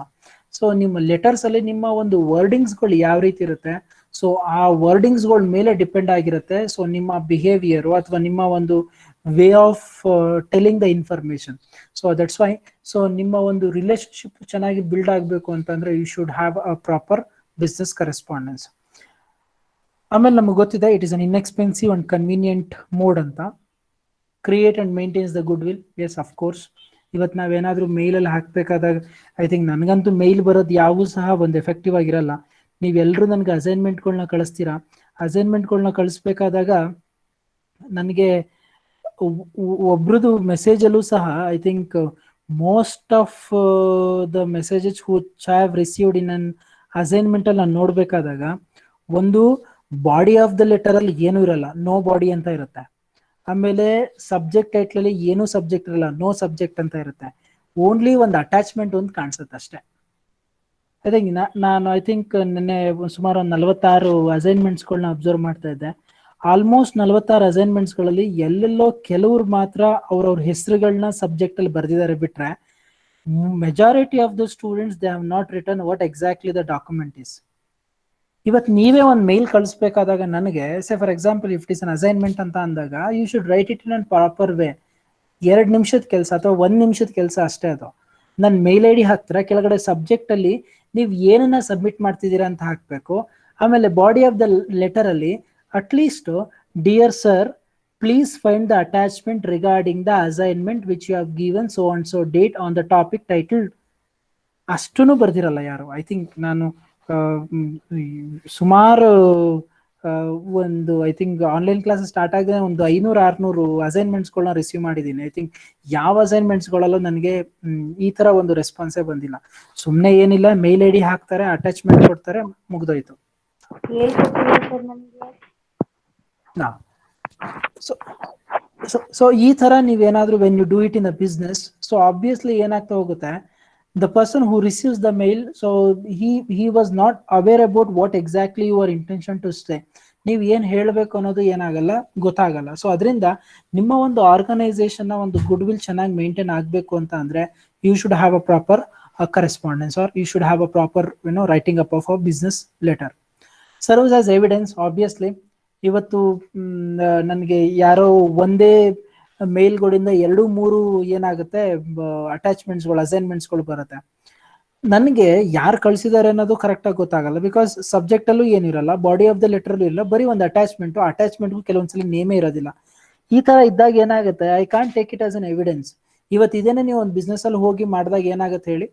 So ನಿಮ್ಮ ಲೆಟರ್ಸ್ ಅಲ್ಲಿ ನಿಮ್ಮ ಒಂದು ವರ್ಡಿಂಗ್ಸ್ಗಳು ಯಾವ ರೀತಿ ಇರುತ್ತೆ, ಸೊ ಆ ವರ್ಡಿಂಗ್ಸ್ಗಳ ಮೇಲೆ ಡಿಪೆಂಡ್ ಆಗಿರುತ್ತೆ. ಸೊ ನಿಮ್ಮ ಬಿಹೇವಿಯರ್ ಅಥವಾ ನಿಮ್ಮ ಒಂದು way of telling the information. So that's why, so ನಿಮ್ಮ ಒಂದು ರಿಲೇಶನ್ಶಿಪ್ ಚೆನ್ನಾಗಿ ಬಿಲ್ಡ್ ಆಗಬೇಕು ಅಂತಂದ್ರೆ you should have a proper business correspondence. ಆಮೇಲೆ ನಮಗೆ ಗೊತ್ತಿದೆ it is an inexpensive and convenient mode ಅಂತ. Create and maintains the goodwill. Yes, of course. ಇವತ್ತು ನಾವೇನಾದ್ರೂ ಮೇಲಲ್ಲಿ ಹಾಕ್ಬೇಕಾದಾಗ ಐ ಥಿಂಕ್ ನನಗಂತೂ ಮೇಲ್ ಬರೋದು ಯಾವೂ ಸಹ ಒಂದು ಎಫೆಕ್ಟಿವ್ ಆಗಿರಲ್ಲ. ನೀವೆಲ್ಲರೂ ನನಗೆ ಅಸೈನ್ಮೆಂಟ್ಗಳನ್ನ ಕಳಿಸ್ತೀರಾ. ಅಸೈನ್ಮೆಂಟ್ಗಳನ್ನ ಕಳಿಸ್ಬೇಕಾದಾಗ ನನಗೆ ಒಬ್ರದ್ದು ಮೆಸೇಜಲ್ಲೂ ಸಹ I think most of the messages which I have received in an assignment ಅಲ್ಲಿ ನಾನು ನೋಡ್ಬೇಕಾದಾಗ ಒಂದು ಬಾಡಿ ಆಫ್ ದ ಲೆಟರ್ ಅಲ್ಲಿ ಏನೂ ಇರಲ್ಲ, ನೋ ಬಾಡಿ ಅಂತ ಇರುತ್ತೆ. ಆಮೇಲೆ ಸಬ್ಜೆಕ್ಟ್ ಟೈಟ್ಲ್ ಅಲ್ಲಿ ಏನೂ ಸಬ್ಜೆಕ್ಟ್ ಇರಲ್ಲ, ನೋ ಸಬ್ಜೆಕ್ಟ್ ಅಂತ ಇರುತ್ತೆ. ಓನ್ಲಿ ಒಂದು ಅಟ್ಯಾಚ್ಮೆಂಟ್ ಒಂದು ಕಾಣಿಸುತ್ತೆ ಅಷ್ಟೇ. ನಾನು ಐ ಥಿಂಕ್ ನಿನ್ನೆ ಸುಮಾರು ಒಂದು 46 ಅಸೈನ್ಮೆಂಟ್ಸ್ಗಳನ್ನ ಅಬ್ಸರ್ವ್ ಮಾಡ್ತಾ ಇದ್ದೆ. ಆಲ್ಮೋಸ್ಟ್ 46 ಅಸೈನ್ಮೆಂಟ್ಸ್ಗಳಲ್ಲಿ ಎಲ್ಲೆಲ್ಲೋ ಕೆಲವ್ರು ಮಾತ್ರ ಅವ್ರವ್ರ ಹೆಸರುಗಳನ್ನ ಸಬ್ಜೆಕ್ಟ್ ಅಲ್ಲಿ ಬರ್ದಿದ್ದಾರೆ ಬಿಟ್ರೆ majority of the students they have not return what exactly the document is. ಇವತ್ತು ನೀವೇ ಒಂದು ಮೇಲ್ ಕಳಿಸ್ಬೇಕಾದಾಗ ನನಗೆ say for example if it is an assignment ಅಂತ ಅಂದಾಗ you should write it in an proper way. 2 ನಿಮಿಷದ ಕೆಲಸ ಅಥವಾ 1 ನಿಮಿಷದ ಕೆಲಸ ಅಷ್ಟೇ ಅದು. ನನ್ನ ಮೇಲ್ ಐ ಡಿ ಹಾಕ್ತೀರಾ, ಕೆಳಗಡೆ ಸಬ್ಜೆಕ್ಟ್ ಅಲ್ಲಿ ನೀವು ಏನನ್ನ ಸಬ್ಮಿಟ್ ಮಾಡ್ತಿದ್ದೀರಾ ಅಂತ ಹಾಕ್ಬೇಕು. ಆಮೇಲೆ ಬಾಡಿ ಆಫ್ ದ ಲೆಟರ್ ಅಲ್ಲಿ at least dear sir please find the attachment regarding the assignment which you have given so and so date on the topic title. ಅಷ್ಟೂ ಬರ್ದಿರಲ್ಲ ಯಾರು. ಐ ಥಿಂಕ್ ನಾನು ಸುಮಾರು ಒಂದು I think online class start ಆಗಿದೆ ಒಂದು 500-600 ಅಸೈನ್ಮೆಂಟ್ಸ್ಗಳನ್ನ ರಿಸೀವ್ ಮಾಡಿದ್ದೀನಿ. ಐ ಥಿಂಕ್ ಯಾವ ಅಸೈನ್ಮೆಂಟ್ಸ್ಗಳಲ್ಲೂ ನನಗೆ ಈ ತರ ಒಂದು ರೆಸ್ಪಾನ್ಸೇ ಬಂದಿಲ್ಲ. ಸುಮ್ಮನೆ ಏನಿಲ್ಲ, ಮೇಲ್ ಐ ಡಿ ಹಾಕ್ತಾರೆ, ಅಟ್ಯಾಚ್ಮೆಂಟ್ ಕೊಡ್ತಾರೆ, ಮುಗ್ದೋಯ್ತು. ಸೊ ಈ ತರ ನೀವೇನಾದ್ರೂ when you do it in a business, so obviously ಏನಾಗ್ತಾ ಹೋಗುತ್ತೆ, the person who receives the mail, so he was not aware about what exactly your intention to say. ನೀವು ಏನ್ ಹೇಳ್ಬೇಕು ಅನ್ನೋದು ಏನಾಗಲ್ಲ, ಗೊತ್ತಾಗಲ್ಲ. ಸೊ ಅದರಿಂದ ನಿಮ್ಮ ಒಂದು ಆರ್ಗನೈಸೇಷನ್ ನ ಒಂದು ಗುಡ್ ವಿಲ್ ಚೆನ್ನಾಗಿ ಮೇಂಟೈನ್ ಆಗ್ಬೇಕು ಅಂತ ಅಂದ್ರೆ you should have a proper correspondence or you should have a proper writing up of a business letter. Serves as evidence. Obviously ಇವತ್ತು ನನಗೆ ಯಾರೋ ಒಂದೇ ಮೇಲ್ಗಳಿಂದ 2-3 ಏನಾಗುತ್ತೆ ಅಟ್ಯಾಚ್ಮೆಂಟ್ಸ್ಗಳು, ಅಸೈನ್ಮೆಂಟ್ಸ್ಗಳು ಬರುತ್ತೆ. ನನಗೆ ಯಾರು ಕಳ್ಸಿದ್ದಾರೆ ಅನ್ನೋದು ಕರೆಕ್ಟ್ ಆಗಿ ಗೊತ್ತಾಗಲ್ಲ. ಬಿಕಾಸ್ ಸಬ್ಜೆಕ್ಟ್ ಅಲ್ಲೂ ಏನಿರಲ್ಲ, ಬಾಡಿ ಆಫ್ ದ ಲೆಟರ್ ಇಲ್ಲ, ಬರೀ ಒಂದು ಅಟ್ಯಾಚ್ಮೆಂಟ್ಗೂ ಕೆಲವೊಂದ್ಸಲಿ ನೇಮೇ ಇರೋದಿಲ್ಲ. ಈ ತರ ಇದ್ದಾಗ ಏನಾಗುತ್ತೆ, I can't take it as an evidence. ಇವತ್ತು ಇದೇನೆ ನೀವು ಒಂದು ಬಿಸ್ನೆಸ್ ಅಲ್ಲಿ ಹೋಗಿ ಮಾಡಿದಾಗ ಏನಾಗುತ್ತೆ ಹೇಳಿ.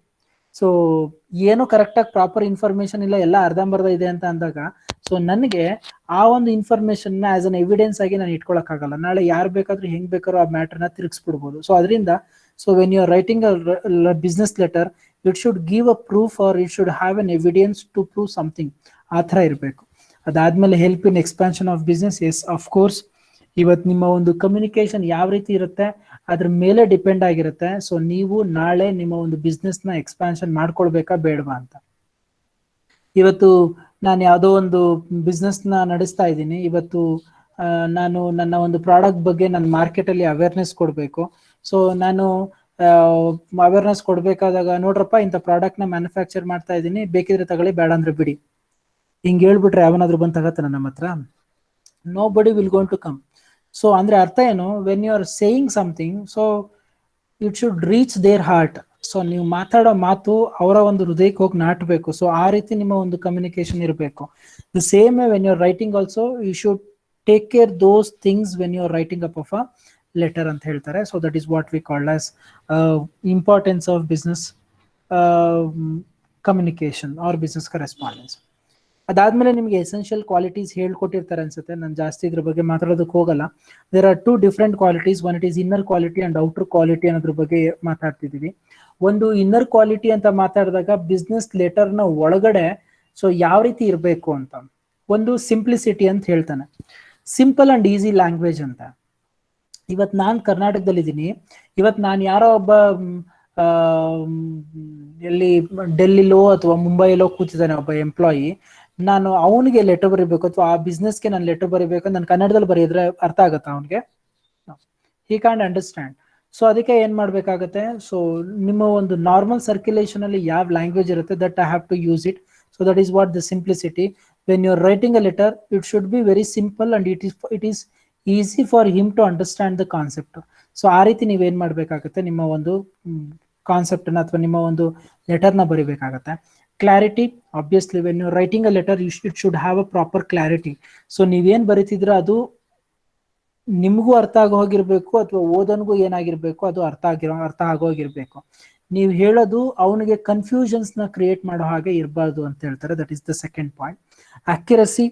ಸೊ ಏನು ಕರೆಕ್ಟ್ ಆಗಿ ಪ್ರಾಪರ್ ಇನ್ಫಾರ್ಮೇಶನ್ ಇಲ್ಲ, ಎಲ್ಲ ಅರ್ಧಂಬರ್ಧ ಇದೆ ಅಂತ ಅಂದಾಗ ಸೊ ನನಗೆ ಆ ಒಂದು ಇನ್ಫಾರ್ಮೇಶನ್ ನ ಆಸ್ ಅನ್ ಎವಿಡೆನ್ಸ್ ಆಗಿ ನಾನು ಇಟ್ಕೊಳಕ್ಕಾಗಲ್ಲ. ನಾಳೆ ಯಾರು ಬೇಕಾದ್ರೂ ಹೆಂಗ್ ಬೇಕಾದ್ರೂ ಆ ಮ್ಯಾಟರ್ನ ತಿರುಗಿಸ್ಬಿಡ್ಬೋದು. ಸೊ ಅದರಿಂದ so when you are writing a business letter it should give a proof or it should have an evidence to prove something. ಆ ಥರ ಇರಬೇಕು. ಅದಾದ್ಮೇಲೆ help in expansion of business. Yes, of course. ಇವತ್ತು ನಿಮ್ಮ ಒಂದು communication ಯಾವ ರೀತಿ ಇರುತ್ತೆ ಅದ್ರ ಮೇಲೆ ಡಿಪೆಂಡ್ ಆಗಿರುತ್ತೆ. ಸೊ ನೀವು ನಾಳೆ ನಿಮ್ಮ ಒಂದು ಬಿಸ್ನೆಸ್ ನ ಎಕ್ಸ್ಪಾನ್ಷನ್ ಮಾಡ್ಕೊಳ್ಬೇಕಾ ಬೇಡವಾ ಅಂತ. ಇವತ್ತು ನಾನು ಯಾವುದೋ ಒಂದು ಬಿಸ್ನೆಸ್ ನ ನಡೆಸ್ತಾ ಇದ್ದೀನಿ. ಇವತ್ತು ನಾನು ನನ್ನ ಒಂದು ಪ್ರಾಡಕ್ಟ್ ಬಗ್ಗೆ ನನ್ನ ಮಾರ್ಕೆಟ್ ಅಲ್ಲಿ ಅವೇರ್ನೆಸ್ ಕೊಡಬೇಕು. ಸೊ ನಾನು ಅವೇರ್ನೆಸ್ ಕೊಡ್ಬೇಕಾದಾಗ ನೋಡ್ರಪ್ಪ ಇಂಥ ಪ್ರಾಡಕ್ಟ್ ನ ಮ್ಯಾನುಫ್ಯಾಕ್ಚರ್ ಮಾಡ್ತಾ ಇದ್ದೀನಿ, ಬೇಕಿದ್ರೆ ತಗೊಳ್ಳಿ, ಬೇಡ ಅಂದ್ರೆ ಬಿಡಿ, ಹಿಂಗ್ ಹೇಳ್ಬಿಟ್ರೆ ಯಾವನಾದ್ರೂ ಬಂದು ತಗತ್ತಾನ ನಮ್ಮ ಹತ್ರ? Nobody will going to come. So ಅಂದ್ರೆ ಅರ್ಥ ಏನು, when you are saying something so it should reach their heart. So ನೀವು ಮಾತಾಡೋ ಮಾತು ಅವರ ಒಂದು ಹೃದಯಕ್ಕೆ ಹೋಗಿ ನಾಟಬೇಕು. ಸೊ ಆ ರೀತಿ ನಿಮ್ಮ ಒಂದು ಕಮ್ಯುನಿಕೇಶನ್ ಇರಬೇಕು. The same way when you are writing also you should take care those things when you are writing up of a letter ಅಂತ ಹೇಳ್ತಾರೆ. So that is what we called as importance of business communication or business correspondence. ಅದಾದ್ಮೇಲೆ ನಿಮಗೆ essential qualities ಹೇಳ್ಕೊಟ್ಟಿರ್ತಾರೆ ಅನ್ಸುತ್ತೆ. ನಾನು ಜಾಸ್ತಿ ಇದ್ರ ಬಗ್ಗೆ ಮಾತಾಡೋದಕ್ಕೆ ಹೋಗಲ್ಲ. There are 2 different qualities. One it is inner quality and outer quality ಅನ್ನೋದ್ರ ಬಗ್ಗೆ ಮಾತಾಡ್ತಿದೀವಿ. ಒಂದು ಇನ್ನರ್ ಕ್ವಾಲಿಟಿ ಅಂತ ಮಾತಾಡಿದಾಗ ಬಿಸ್ನೆಸ್ ಲೆಟರ್ ನ ಒಳಗಡೆ ಸೊ ಯಾವ ರೀತಿ ಇರಬೇಕು ಅಂತ, ಒಂದು ಸಿಂಪ್ಲಿಸಿಟಿ ಅಂತ ಹೇಳ್ತಾನೆ. ಸಿಂಪಲ್ ಅಂಡ್ ಈಸಿ ಲ್ಯಾಂಗ್ವೇಜ್ ಅಂತ. ಇವತ್ತು ನಾನು ಕರ್ನಾಟಕದಲ್ಲಿದ್ದೀನಿ. ಇವತ್ತು ನಾನು ಯಾರೋ ಒಬ್ಬ ಎಲ್ಲಿ ಡೆಲ್ಲಿಲೋ ಅಥವಾ ಮುಂಬೈಲೋ ಕೂತಿದ್ದಾನೆ ಒಬ್ಬ ಎಂಪ್ಲಾಯಿ, ನಾನು ಅವನಿಗೆ ಲೆಟರ್ ಬರೀಬೇಕು ಅಥವಾ ಆ ಬಿಸ್ನೆಸ್ಗೆ ನಾನು ಲೆಟರ್ ಬರೀಬೇಕು, ನಾನು ಕನ್ನಡದಲ್ಲಿ ಬರೆಯಿದ್ರೆ ಅರ್ಥ ಆಗತ್ತಾ ಅವನಿಗೆ? He can understand. ಸೊ ಅದಕ್ಕೆ ಏನ್ ಮಾಡ್ಬೇಕಾಗತ್ತೆ, ಸೊ ನಿಮ್ಮ ಒಂದು ನಾರ್ಮಲ್ ಸರ್ಕ್ಯುಲೇಷನ್ ಅಲ್ಲಿ ಯಾವ ಲ್ಯಾಂಗ್ವೇಜ್ ಇರುತ್ತೆ that I have to use it. So that is what the simplicity. when you're writing a letter, it should be very simple and it is easy for him to understand the concept. So ಆ ರೀತಿ ನೀವೇನ್ ಮಾಡ್ಬೇಕಾಗತ್ತೆ, ನಿಮ್ಮ ಒಂದು concept ಅನ್ನ ಅಥವಾ ನಿಮ್ಮ ಒಂದು ಲೆಟರ್ ನ ಬರಿಬೇಕಾಗತ್ತೆ. Clarity, obviously when you writing a letter it should have a proper clarity. So ನೀವೇನ್ ಬರೀತಿದ್ರ ಅದು ನಿಮ್ಗೂ ಅರ್ಥ ಆಗೋಗಿರ್ಬೇಕು ಅಥವಾ ಓದನ್ಗೂ ಏನಾಗಿರ್ಬೇಕು ಅದು ಅರ್ಥ ಆಗೋಗಿರ್ಬೇಕು. ನೀವು ಹೇಳೋದು ಅವನಿಗೆ ಕನ್ಫ್ಯೂಷನ್ಸ್ ನ ಕ್ರಿಯೇಟ್ ಮಾಡೋ ಹಾಗೆ ಇರಬಾರ್ದು ಅಂತ ಹೇಳ್ತಾರೆ. That is the second point. Accuracy,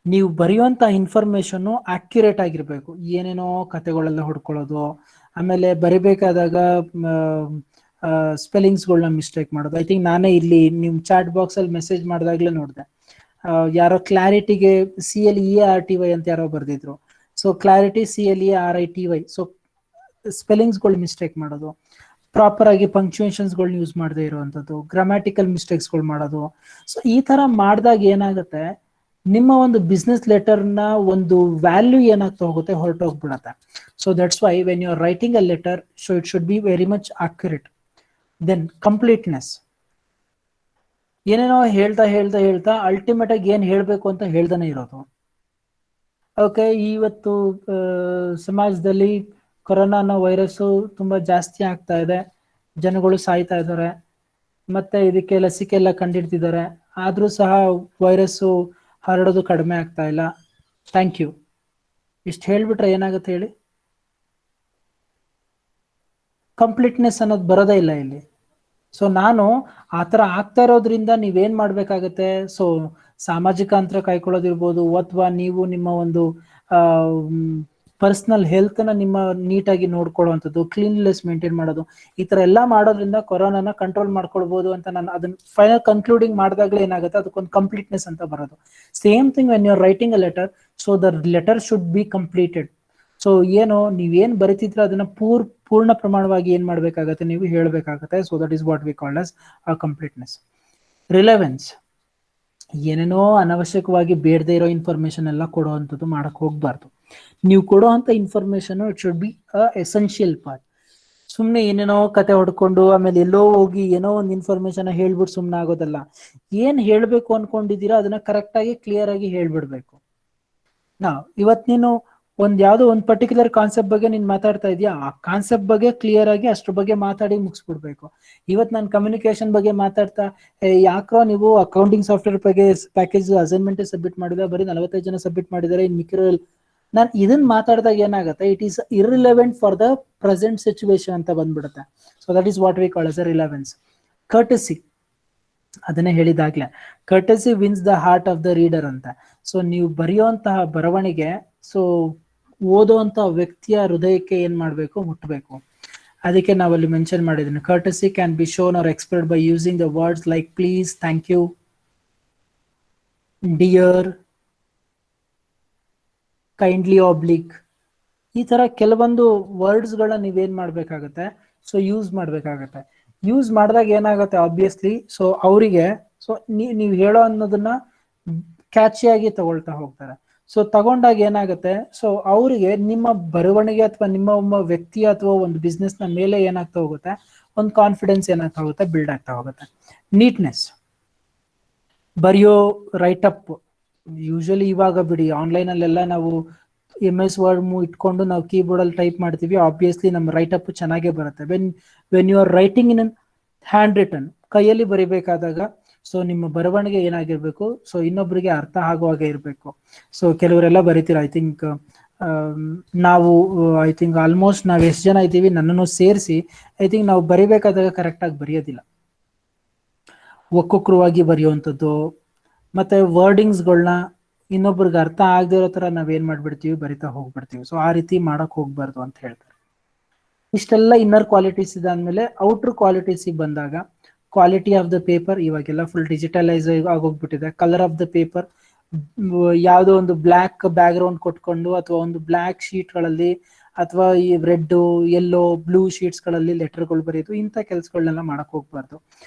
ನೀವು ಬರೆಯುವಂತ ಇನ್ಫಾರ್ಮೇಶನ್ ಅಕ್ಯುರೇಟ್ ಆಗಿರ್ಬೇಕು. ಏನೇನೋ ಕತೆಗಳೆಲ್ಲ ಹುಡ್ಕೊಳ್ಳೋದು, ಆಮೇಲೆ ಬರಿಬೇಕಾದಾಗ ಸ್ಪೆಲ್ಲಿಂಗ್ಸ್ಗಳನ್ನ ಮಿಸ್ಟೇಕ್ ಮಾಡೋದು. ಐ ಥಿಂಕ್ ನಾನೇ ಇಲ್ಲಿ ನಿಮ್ ಚಾಟ್ ಬಾಕ್ಸ್ ಅಲ್ಲಿ ಮೆಸೇಜ್ ಮಾಡಿದಾಗ್ಲೇ ನೋಡಿದೆ, ಯಾರೋ ಕ್ಲಾರಿಟಿಗೆ CLEARTY ಅಂತ ಯಾರೋ ಬರ್ದಿದ್ರು. ಸೊ ಕ್ಲಾರಿಟಿ CLERITY. ಸೊ ಸ್ಪೆಲ್ಲಿಂಗ್ಸ್ಗಳು ಮಿಸ್ಟೇಕ್ ಮಾಡೋದು, ಪ್ರಾಪರ್ ಆಗಿ ಪಂಕ್ಚುಯೇಷನ್ಸ್ಗಳನ್ನ ಯೂಸ್ ಮಾಡದೇ ಇರುವಂತದ್ದು, ಗ್ರಾಮ್ಯಾಟಿಕಲ್ ಮಿಸ್ಟೇಕ್ಸ್ಗಳು ಮಾಡೋದು. ಸೊ ಈ ತರ ಮಾಡಿದಾಗ ಏನಾಗುತ್ತೆ, ನಿಮ್ಮ ಒಂದು ಬಿಸ್ನೆಸ್ ಲೆಟರ್ ನ ಒಂದು ವ್ಯಾಲ್ಯೂ ಏನಾಗ್ತಾ ಹೋಗುತ್ತೆ, ಹೊರಟೋಗ್ಬಿಡತ್ತೆ. So that's why when you are writing a letter, so it should be very much accurate. Then completeness. ಏನೇನೋ ಹೇಳ್ತಾ ಅಲ್ಟಿಮೇಟ್ ಆಗಿ ಏನ್ ಹೇಳ್ಬೇಕು ಅಂತ ಹೇಳ್ದಾನೆ ಇರೋದು. ಓಕೆ, ಇವತ್ತು ಸಮಾಜದಲ್ಲಿ ಕೊರೋನಾ ಅನ್ನೋ ವೈರಸ್ ತುಂಬಾ ಜಾಸ್ತಿ ಆಗ್ತಾ ಇದೆ, ಜನಗಳು ಸಾಯ್ತಾ ಇದ್ದಾರೆ, ಮತ್ತೆ ಇದಕ್ಕೆ ಲಸಿಕೆ ಎಲ್ಲ ಕಂಡಿಡ್ತಿದ್ದಾರೆ, ಆದ್ರೂ ಸಹ ವೈರಸ್ ಹರಡೋದು ಕಡಿಮೆ ಆಗ್ತಾ ಇಲ್ಲ. Thank you. ಇಷ್ಟು ಹೇಳ್ಬಿಟ್ರೆ ಏನಾಗುತ್ತೆ ಹೇಳಿ? ಕಂಪ್ಲೀಟ್ನೆಸ್ ಅನ್ನೋದು ಬರೋದೇ ಇಲ್ಲ ಇಲ್ಲಿ. ಸೊ ನಾನು ಆತರ ಆಗ್ತಾ ಇರೋದ್ರಿಂದ ನೀವೇನ್ ಮಾಡ್ಬೇಕಾಗತ್ತೆ, ಸೊ ಸಾಮಾಜಿಕ ಅಂತರ ಕಾಯ್ಕೊಳ್ಳೋದಿರ್ಬೋದು, ಅಥವಾ ನೀವು ನಿಮ್ಮ ಒಂದು ಪರ್ಸನಲ್ ಹೆಲ್ತ್ ನ ನಿಮ್ಮ ನೀಟಾಗಿ ನೋಡ್ಕೊಳ್ಳುವಂಥದ್ದು, ಕ್ಲೀನ್ಲೆಸ್ ಮೇಂಟೈನ್ ಮಾಡೋದು, ಈ ತರ ಎಲ್ಲಾ ಮಾಡೋದ್ರಿಂದ ಕೊರೋನಾನ ಕಂಟ್ರೋಲ್ ಮಾಡ್ಕೊಳ್ಬಹುದು ಅಂತ ನಾನು ಅದನ್ನ ಫೈನಲ್ ಕನ್ಕ್ಲೂಡಿಂಗ್ ಮಾಡಿದಾಗಲೇ ಏನಾಗುತ್ತೆ, ಅದಕ್ಕೊಂದು ಕಂಪ್ಲೀಟ್ನೆಸ್ ಅಂತ ಬರೋದು. Same thing when you are writing a letter, so the letter should be completed. So ಏನು ನೀವೇನ್ ಬರೀತಿದ್ರೆ ಅದನ್ನ ಪೂರ್ಣ ಪ್ರಮಾಣವಾಗಿ ಏನ್ ಮಾಡ್ಬೇಕಾಗತ್ತೆ, ನೀವು ಹೇಳ್ಬೇಕಾಗತ್ತೆ. So that is what we called as a completeness. Relevance, ಏನೇನೋ ಅನವಶ್ಯಕವಾಗಿ ಬೇಡದೇ ಇರೋ ಇನ್ಫಾರ್ಮೇಶನ್ ಎಲ್ಲ ಕೊಡುವಂಥದ್ದು ಮಾಡಕ್ ಹೋಗ್ಬಾರ್ದು. ನೀವು ಕೊಡುವಂತ information it should be a essential part. ಸುಮ್ನೆ ಏನೇನೋ ಕತೆ ಹೊಡ್ಕೊಂಡು ಆಮೇಲೆ ಎಲ್ಲೋ ಹೋಗಿ ಏನೋ ಒಂದು ಇನ್ಫಾರ್ಮೇಶನ್ ಹೇಳ್ಬಿಟ್ಟು ಸುಮ್ನೆ ಆಗೋದಲ್ಲ. ಏನ್ ಹೇಳ್ಬೇಕು ಅನ್ಕೊಂಡಿದ್ದೀರಾ ಅದನ್ನ ಕರೆಕ್ಟ್ ಆಗಿ ಕ್ಲಿಯರ್ ಆಗಿ ಹೇಳ್ಬಿಡ್ಬೇಕು. ಇವತ್ ನೀನು ಯಾವ್ದೋ ಒಂದ್ ಪರ್ಟಿಕ್ಯುಲರ್ ಕಾನ್ಸೆಪ್ಟ್ ಬಗ್ಗೆ ನೀನ್ ಮಾತಾಡ್ತಾ ಇದೀಯಾ, ಆ ಕಾನ್ಸೆಪ್ಟ್ ಬಗ್ಗೆ ಕ್ಲಿಯರ್ ಆಗಿ ಅಷ್ಟ್ರ ಬಗ್ಗೆ ಮಾತಾಡಿ ಮುಗಿಸ್ಬಿಡ್ಬೇಕು. ಇವತ್ ನಾನು ಕಮ್ಯುನಿಕೇಶನ್ ಬಗ್ಗೆ ಮಾತಾಡ್ತಾ, ಯಾಕ್ರೋ ನೀವು ಅಕೌಂಟಿಂಗ್ ಸಾಫ್ಟ್ವೇರ್ ಬಗ್ಗೆ ಪ್ಯಾಕೇಜ್ ಅಸೈನ್ಮೆಂಟ್ ಸಬ್ಮಿಟ್ ಮಾಡಿದ್ರೆ ಬರೀ 45 ಜನ ಸಬ್ಮಿಟ್ ಮಾಡಿದ್ದಾರೆ, ಇನ್ ಮಿಕ್ಕಿರೋ ನಾನು ಇದನ್ನ ಮಾತಾಡಿದಾಗ ಏನಾಗುತ್ತೆ, it is irrelevant for the present situation ಅಂತ ಬಂದ್ಬಿಡುತ್ತೆ. So that is what we call as a relevance. Courtesy, ಅದನ್ನೇ ಹೇಳಿದಾಗ್ಲೆ, courtesy wins the heart of the reader ಅಂತ. ಸೊ ನೀವು ಬರೆಯುವಂತಹ ಬರವಣಿಗೆ ಸೊ ಓದುವಂತ ವ್ಯಕ್ತಿಯ ಹೃದಯಕ್ಕೆ ಏನ್ ಮಾಡ್ಬೇಕು, ಮುಟ್ಟಬೇಕು. ಅದಕ್ಕೆ ನಾವಲ್ಲಿ ಮೆನ್ಷನ್ ಮಾಡಿದ್ದೀನಿ, courtesy can be shown or expressed by using the words like please, thank you, dear, kindly, oblige. ಈ ತರ ಕೆಲವೊಂದು ವರ್ಡ್ಸ್ ಗಳನ್ನ ನೀವೇನ್ ಮಾಡ್ಬೇಕಾಗತ್ತೆ, ಸೊ ಯೂಸ್ ಮಾಡ್ಬೇಕಾಗತ್ತೆ. ಯೂಸ್ ಮಾಡಿದಾಗ ಏನಾಗುತ್ತೆ, ಆಬ್ವಿಯಸ್ಲಿ ಸೊ ಅವರಿಗೆ ಸೊ ನೀವು ಹೇಳೋ ಅನ್ನೋದನ್ನ ಕ್ಯಾಚಿಯಾಗಿ ತಗೊಳ್ತಾ ಹೋಗ್ತಾರೆ. ಸೊ ತಗೊಂಡಾಗ ಏನಾಗುತ್ತೆ, ಸೊ ಅವರಿಗೆ ನಿಮ್ಮ ಬರವಣಿಗೆ ಅಥವಾ ನಿಮ್ಮ ವ್ಯಕ್ತಿ ಅಥವಾ ಒಂದು ಬಿಸ್ನೆಸ್ ನ ಮೇಲೆ ಏನಾಗ್ತಾ ಹೋಗುತ್ತೆ, ಒಂದು ಕಾನ್ಫಿಡೆನ್ಸ್ ಏನಾಗ್ತಾ ಹೋಗುತ್ತೆ, ಬಿಲ್ಡ್ ಆಗ್ತಾ ಹೋಗುತ್ತೆ. ನೀಟ್ನೆಸ್, ಬರೆಯೋ ರೈಟ್ ಅಪ್. ಯೂಶಲಿ ಇವಾಗ ಬಿಡಿ ಆನ್ಲೈನ್ ಅಲ್ಲೆಲ್ಲ ನಾವು MS ವರ್ಡ್ ಇಟ್ಕೊಂಡು ನಾವು ಕೀಬೋರ್ಡ್ ಅಲ್ಲಿ ಟೈಪ್ ಮಾಡ್ತೀವಿ, ಆಬ್ವಿಯಸ್ಲಿ ನಮ್ಮ ರೈಟ್ ಅಪ್ ಚೆನ್ನಾಗೇ ಬರುತ್ತೆ. When you are writing in hand written, ಕೈಯಲ್ಲಿ ಬರಿಬೇಕಾದಾಗ ಸೊ ನಿಮ್ಮ ಬರವಣಿಗೆ ಏನಾಗಿರ್ಬೇಕು, ಸೊ ಇನ್ನೊಬ್ಬರಿಗೆ ಅರ್ಥ ಆಗುವಾಗೆ ಇರಬೇಕು. ಸೊ ಕೆಲವರೆಲ್ಲ ಬರೀತೀರ, ಐ ಥಿಂಕ್ ಆಲ್ಮೋಸ್ಟ್ ನಾವ್ ಎಷ್ಟು ಜನ ಇದ್ದೀವಿ ನನ್ನನ್ನು ಸೇರಿಸಿ, ಐ ಥಿಂಕ್ ನಾವು ಬರಿಬೇಕಾದಾಗ ಕರೆಕ್ಟ್ ಆಗಿ ಬರೆಯೋದಿಲ್ಲ, ಒಕ್ಕೊಕ್ರವಾಗಿ ಬರೆಯುವಂಥದ್ದು, ಮತ್ತೆ ವರ್ಡಿಂಗ್ಸ್ಗಳನ್ನ ಇನ್ನೊಬ್ರಿಗೆ ಅರ್ಥ ಆಗದೆ ಇರೋ ತರ ನಾವೇನ್ ಮಾಡ್ಬಿಡ್ತೀವಿ, ಬರಿತಾ ಹೋಗ್ಬಿಡ್ತೀವಿ. ಸೊ ಆ ರೀತಿ ಮಾಡಕ್ ಹೋಗ್ಬಾರ್ದು ಅಂತ ಹೇಳ್ತಾರೆ. ಇಷ್ಟೆಲ್ಲ ಇನ್ನರ್ ಕ್ವಾಲಿಟೀಸ್ ಇದಾದ್ಮೇಲೆ ಔಟರ್ ಕ್ವಾಲಿಟೀಸ್ ಬಂದಾಗ, ಕ್ವಾಲಿಟಿ ಆಫ್ ದ ಪೇಪರ್, ಇವಾಗೆಲ್ಲ ಫುಲ್ ಡಿಜಿಟಲೈಸ್ ಆಗೋಗ್ಬಿಟ್ಟಿದೆ. ಕಲರ್ ಆಫ್ ದ ಪೇಪರ್, ಯಾವುದೋ ಒಂದು ಬ್ಲ್ಯಾಕ್ ಬ್ಯಾಕ್ ಗ್ರೌಂಡ್ ಕೊಟ್ಕೊಂಡು ಅಥವಾ ಒಂದು ಬ್ಲ್ಯಾಕ್ ಶೀಟ್ ಗಳಲ್ಲಿ ಅಥವಾ ಈ ರೆಡ್, ಯೆಲ್ಲೋ, ಬ್ಲೂ ಶೀಟ್ಸ್ ಗಳಲ್ಲಿ ಲೆಟರ್ಗಳು ಬರೆಯೋದು, ಇಂಥ ಕೆಲಸಗಳನ್ನೆಲ್ಲ ಮಾಡಕ್ ಹೋಗ್ಬಾರ್ದು.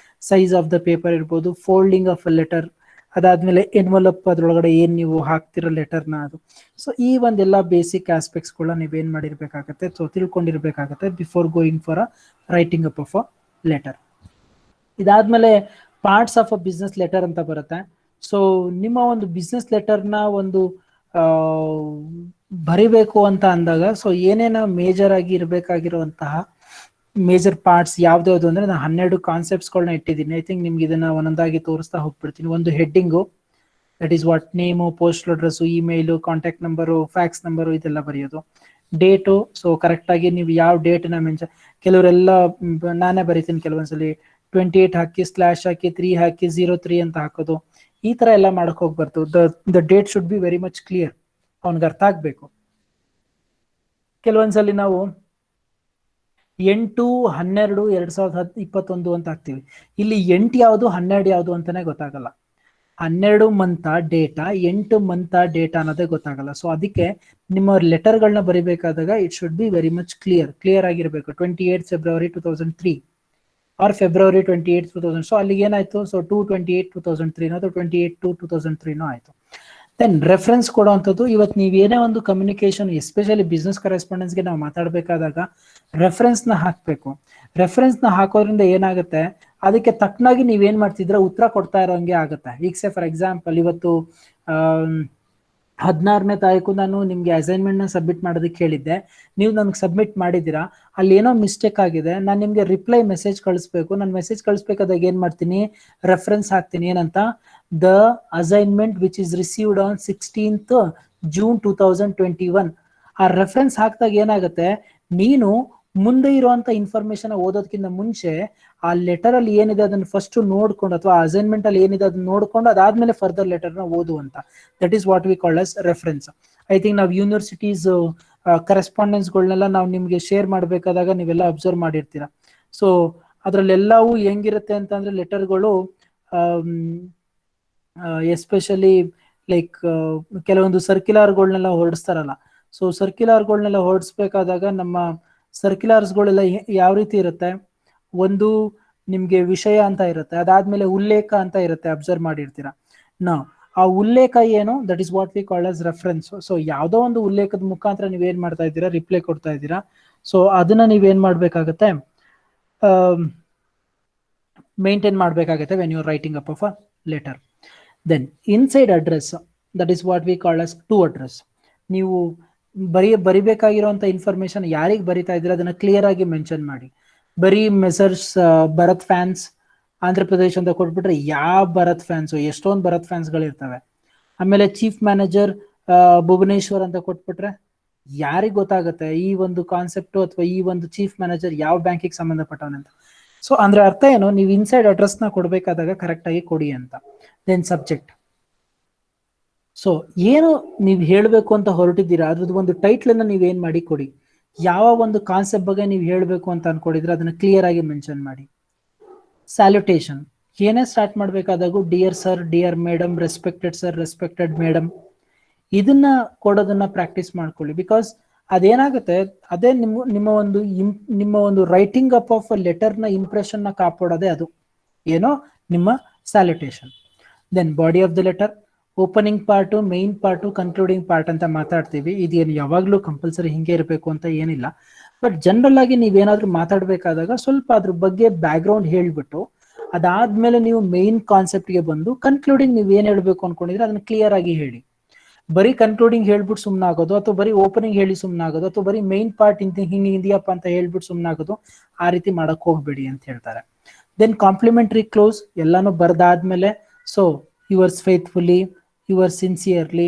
ಸೈಜ್ ಆಫ್ ದ ಪೇಪರ್ ಇರ್ಬೋದು, ಫೋಲ್ಡಿಂಗ್ ಆಫ್ ಅ ಲೆಟರ್, ಅದಾದ್ಮೇಲೆ ಎನ್ವಲಪ್ ಅದ್ರೊಳಗಡೆ ಏನ್ ನೀವು ಹಾಕ್ತಿರೋ ಲೆಟರ್ನ ಅದು. ಸೊ ಈ ಒಂದೆಲ್ಲ ಬೇಸಿಕ್ ಆಸ್ಪೆಕ್ಟ್ಸ್ ಗಳನ್ನ ನೀವೇನ್ ಮಾಡಿರ್ಬೇಕಾಗತ್ತೆ, ಸೊ ತಿಳ್ಕೊಂಡಿರ್ಬೇಕಾಗತ್ತೆ before going for a writing up of a letter. ಇದಾದ್ಮೇಲೆ parts of a business letter ಅಂತ ಬರುತ್ತೆ. ಸೊ ನಿಮ್ಮ ಒಂದು ಬಿಸ್ನೆಸ್ ಲೆಟರ್ನ ಒಂದು ಬರಿಬೇಕು ಅಂತ ಅಂದಾಗ ಸೊ ಏನೇನ ಮೇಜರ್ ಆಗಿ ಇರಬೇಕಾಗಿರುವಂತಹ ಮೇಜರ್ ಪಾರ್ಟ್ಸ್ ಯಾವ್ದು ಅಂದ್ರೆ ನಾನು 12 ಕಾನ್ಸೆಪ್ಟ್ಸ್ಗಳನ್ನ ಇಟ್ಟಿದ್ದೀನಿ. ಐ ಥಿಂಕ್ ನಿಮ್ಗೆ ಇದನ್ನ ಒಂದೊಂದಾಗಿ ತೋರಿಸ್ತಾ ಹೋಗ್ಬಿಡ್ತೀನಿ. ಒಂದು heading, that is what name, postal address, email, contact number, fax number ಇದೆಲ್ಲ ಬರೆಯೋದು. ಡೇಟು, ಸೊ ಕರೆಕ್ಟ್ ಆಗಿ ನೀವು ಯಾವ ಡೇಟ್ನ ಮೆನ್ಷನ್, ಕೆಲವರೆಲ್ಲ ನಾನೇ ಬರೀತೀನಿ ಕೆಲವೊಂದ್ಸಲಿ 28 ಹಾಕಿ ಸ್ಲಾಶ್ ಹಾಕಿ 3 ಹಾಕಿ 03 ಅಂತ ಹಾಕೋದು, ಈ ತರ ಎಲ್ಲ ಮಾಡಕ್ ಹೋಗ್ಬಾರ್ದು. The date should be very much clear, ಅವ್ನಿಗೆ ಅರ್ಥ ಆಗ್ಬೇಕು. ಕೆಲವೊಂದ್ಸಲಿ ನಾವು 8/12/2021 ಅಂತ ಹಾಕ್ತಿವಿ. ಇಲ್ಲಿ 8 ಯಾವುದು 12 ಯಾವುದು ಅಂತಾನೆ ಗೊತ್ತಾಗಲ್ಲ. 12 ಮಂತ್ ಡೇಟಾ, 8 ಮಂತ್ ಡೇಟಾ ಅನ್ನೋದೇ ಗೊತ್ತಾಗಲ್ಲ. ಸೊ ಅದಕ್ಕೆ ನಿಮ್ಮ ಲೆಟರ್ಗಳನ್ನ ಬರಿಬೇಕಾದಾಗ it should be very much clear ಆಗಿರ್ಬೇಕು. 28 February 2003 ಆರ್ February 28, 2000. ಸೊ ಅಲ್ಲಿಗೆ ಏನಾಯ್ತು, ಸೊ 2/28/2003 ಅಥವಾ 28/2/2003 ಆಯ್ತು. ದೆನ್ ರೆಫರೆನ್ಸ್ ಕೊಡುವಂಥದ್ದು. ಇವತ್ತು ನೀವೇನೇ ಒಂದು ಕಮ್ಯುನಿಕೇಶನ್, ಎಸ್ಪೆಷಲಿ ಬಿಸ್ನೆಸ್ ಕರೆಸ್ಪಾಂಡೆನ್ಸ್ಗೆ ನಾವು ಮಾತಾಡ್ಬೇಕಾದಾಗ ರೆಫರೆನ್ಸ್ ನ ಹಾಕ್ಬೇಕು. ರೆಫರೆನ್ಸ್ ನ ಹಾಕೋದ್ರಿಂದ ಏನಾಗುತ್ತೆ, ಅದಕ್ಕೆ ತಕ್ಕನಾಗಿ ನೀವೇನ್ ಮಾಡ್ತಿದ್ರೆ ಉತ್ತರ ಕೊಡ್ತಾ ಇರೋಂಗೆ ಆಗುತ್ತೆ. ಈಗ ಸೇ ಫಾರ್ ಎಕ್ಸಾಂಪಲ್ ಇವತ್ತು 16ನೇ ತಾರೀಕು ನಾನು ನಿಮ್ಗೆ ಅಸೈನ್ಮೆಂಟ್ ನ ಸಬ್ಮಿಟ್ ಮಾಡೋದಕ್ಕೆ ಹೇಳಿದ್ದೆ, ನೀವು ನನ್ಗೆ ಸಬ್ಮಿಟ್ ಮಾಡಿದ್ದೀರಾ, ಅಲ್ಲಿ ಏನೋ ಮಿಸ್ಟೇಕ್ ಆಗಿದೆ, ನಾನು ನಿಮ್ಗೆ ರಿಪ್ಲೈ ಮೆಸೇಜ್ ಕಳಿಸ್ಬೇಕು. ನಾನು ಮೆಸೇಜ್ ಕಳಿಸ್ಬೇಕಾದಾಗ ಏನ್ ಮಾಡ್ತೀನಿ, ರೆಫರೆನ್ಸ್ ಹಾಕ್ತೀನಿ. ಏನಂತ, the assignment which is received on 16th June 2021. ಆ ರೆಫರೆನ್ಸ್ ಹಾಕಿದಾಗ ಏನಾಗುತ್ತೆ, ನೀನು ಮುಂದೆ ಇರುವಂತ ಇನ್ಫಾರ್ಮೇಶನ್ ಓದೋದಕ್ಕಿಂತ ಮುಂಚೆ ಆ ಲೆಟರ್ ಅಲ್ಲಿ ಏನಿದೆ ಅದನ್ನ ಫಸ್ಟ್ ನೋಡ್ಕೊಂಡು, ಅಥವಾ ಅಸೈನ್ಮೆಂಟ್ ಅಲ್ಲಿ ಏನಿದೆ ಅದನ್ನ ನೋಡ್ಕೊಂಡು ಅದಾದ್ಮೇಲೆ ಫರ್ದರ್ ಲೆಟರ್ ನ ಓದುವಂತ. That is what we call as reference. I think ನಾವು ಯೂನಿವರ್ಸಿಟೀಸ್ ಕರೆಸ್ಪಾಂಡೆನ್ಸ್ ಗಳನ್ನೆಲ್ಲ ನಾವು ನಿಮ್ಗೆ ಶೇರ್ ಮಾಡ್ಬೇಕಾದಾಗ ನೀವೆಲ್ಲ ಅಬ್ಸರ್ವ್ ಮಾಡಿರ್ತೀರಾ. ಸೊ ಅದ್ರಲ್ಲೆಲ್ಲವೂ ಹೆಂಗಿರುತ್ತೆ ಅಂತಂದ್ರೆ ಲೆಟರ್ಗಳು ಎಸ್ಪೆಷಲಿ ಲೈಕ್ ಕೆಲವೊಂದು ಸರ್ಕ್ಯುಲರ್ಗಳನ್ನೆಲ್ಲ ಹೊರಡಿಸ್ತಾರಲ್ಲ. ಸೊ ಸರ್ಕ್ಯುಲರ್ಗಳನ್ನೆಲ್ಲ ಹೊರಡಿಸ್ಬೇಕಾದಾಗ ನಮ್ಮ ಸರ್ಕ್ಯುಲರ್ಸ್ಗಳೆಲ್ಲ ಯಾವ ರೀತಿ ಇರುತ್ತೆ, ಒಂದು ನಿಮ್ಗೆ ವಿಷಯ ಅಂತ ಇರುತ್ತೆ, ಅದಾದ್ಮೇಲೆ ಉಲ್ಲೇಖ ಅಂತ ಇರುತ್ತೆ, ಅಬ್ಸರ್ವ್ ಮಾಡಿರ್ತೀರಾ. ಆ ಉಲ್ಲೇಖ ಏನು, that is what we call as reference. So ಯಾವ್ದೋ ಒಂದು ಉಲ್ಲೇಖದ ಮುಖಾಂತರ ನೀವೇನ್ ಮಾಡ್ತಾ ಇದ್ದೀರಾ, ರಿಪ್ಲೈ ಕೊಡ್ತಾ ಇದ್ದೀರಾ. ಸೊ ಅದನ್ನ ನೀವೇನ್ ಮಾಡ್ಬೇಕಾಗತ್ತೆ, ಮೇಂಟೈನ್ ಮಾಡ್ಬೇಕಾಗತ್ತೆ when you are writing up of a letter. Then inside address, that is what we call as to address. ನೀವು ಬರಿಬೇಕಾಗಿರುವಂತ ಇನ್ಫಾರ್ಮೇಶನ್ ಯಾರಿಗೆ ಬರಿತಾ ಇದ್ರೆ ಅದನ್ನ ಕ್ಲಿಯರ್ ಆಗಿ ಮೆನ್ಷನ್ ಮಾಡಿ. ಬರೀ ಮೆಸರ್ಸ್ ಭರತ್ ಫ್ಯಾನ್ಸ್ ಆಂಧ್ರ ಪ್ರದೇಶ್ ಅಂತ ಕೊಟ್ಬಿಟ್ರೆ ಯಾವ ಭರತ್ ಫ್ಯಾನ್ಸ್, ಎಷ್ಟೊಂದು ಭರತ್ ಫ್ಯಾನ್ಸ್ ಗಳಿರ್ತವೆ. ಆಮೇಲೆ ಚೀಫ್ ಮ್ಯಾನೇಜರ್ ಭುವನೇಶ್ವರ್ ಅಂತ ಕೊಟ್ಬಿಟ್ರೆ ಯಾರಿಗ್ ಗೊತ್ತಾಗುತ್ತೆ ಈ ಒಂದು ಕಾನ್ಸೆಪ್ಟ್ ಅಥವಾ ಈ ಒಂದು ಚೀಫ್ ಮ್ಯಾನೇಜರ್ ಯಾವ ಬ್ಯಾಂಕಿಗೆ ಸಂಬಂಧಪಟ್ಟವನಂತ. ಸೊ ಅಂದ್ರೆ ಅರ್ಥ ಏನು, ನೀವು ಇನ್ಸೈಡ್ ಅಡ್ರೆಸ್ ನ ಕೊಡ್ಬೇಕಾದಾಗ ಕರೆಕ್ಟ್ ಆಗಿ ಕೊಡಿ ಅಂತ. Then subject. ಸೊ ಏನು ನೀವು ಹೇಳಬೇಕು ಅಂತ ಹೊರಟಿದ್ದೀರಾ ಅದ್ರದ್ದು ಒಂದು ಟೈಟ್ಲ್ ಅನ್ನ ನೀವೇನ್ ಮಾಡಿ ಕೊಡಿ. ಯಾವ ಒಂದು ಕಾನ್ಸೆಪ್ಟ್ ಬಗ್ಗೆ ನೀವು ಹೇಳಬೇಕು ಅಂತ ಅನ್ಕೊಂಡಿದ್ರೆ ಅದನ್ನ ಕ್ಲಿಯರ್ ಆಗಿ ಮೆನ್ಷನ್ ಮಾಡಿ. ಸ್ಯಾಲ್ಯುಟೇಷನ್, ಏನೇ ಸ್ಟಾರ್ಟ್ ಮಾಡ್ಬೇಕಾದಾಗೂ dear sir, dear madam, respected sir, respected madam, ಇದನ್ನ ಕೊಡೋದನ್ನ ಪ್ರಾಕ್ಟೀಸ್ ಮಾಡ್ಕೊಳ್ಳಿ. ಬಿಕಾಸ್ ಅದೇನಾಗುತ್ತೆ, ಅದೇ ನಿಮ್ಮ ಒಂದು writing up of a letter ನ ಇಂಪ್ರೆಷನ್ ನ ಕಾಪಾಡೋದೇ ಅದು ಏನೋ ನಿಮ್ಮ salutation. Then body of the letter, opening part, main part, concluding part ಅಂತ ಮಾತಾಡ್ತೀವಿ. ಇದೇನು ಯಾವಾಗ್ಲೂ ಕಂಪಲ್ಸರಿ ಹಿಂಗೆ ಇರಬೇಕು ಅಂತ ಏನಿಲ್ಲ. ಬಟ್ ಜನರಲ್ ಆಗಿ ನೀವೇನಾದ್ರೂ ಮಾತಾಡ್ಬೇಕಾದಾಗ ಸ್ವಲ್ಪ ಅದ್ರ ಬಗ್ಗೆ ಬ್ಯಾಕ್ ಗ್ರೌಂಡ್ ಹೇಳ್ಬಿಟ್ಟು ಅದಾದ್ಮೇಲೆ ನೀವು ಮೇನ್ ಕಾನ್ಸೆಪ್ಟ್ಗೆ ಬಂದು ಕನ್ಕ್ಲೂಡಿಂಗ್ ನೀವು ಏನ್ ಹೇಳ್ಬೇಕು ಅನ್ಕೊಂಡಿದ್ರೆ ಅದನ್ನ ಕ್ಲಿಯರ್ ಆಗಿ ಹೇಳಿ. ಬರೀ ಕನ್ಕ್ಲೂಡಿಂಗ್ ಹೇಳ್ಬಿಟ್ಟು ಸುಮ್ನಾಗೋದು, ಅಥವಾ ಬರೀ ಓಪನಿಂಗ್ ಹೇಳಿ ಸುಮ್ನಾಗೋದು, ಅಥವಾ ಬರೀ ಮೇನ್ ಪಾರ್ಟ್ ಹಿಂಗಿದೆಯಪ್ಪ ಅಂತ ಹೇಳ್ಬಿಟ್ಟು ಸುಮ್ನಾಗೋದು, ಆ ರೀತಿ ಮಾಡಕ್ ಹೋಗ್ಬೇಡಿ ಅಂತ ಹೇಳ್ತಾರೆ. ದೆನ್ ಕಾಂಪ್ಲಿಮೆಂಟರಿ ಕ್ಲೋಸ್, ಎಲ್ಲಾನು ಬರ್ದಾದ್ಮೇಲೆ so yours faithfully, your sincerely,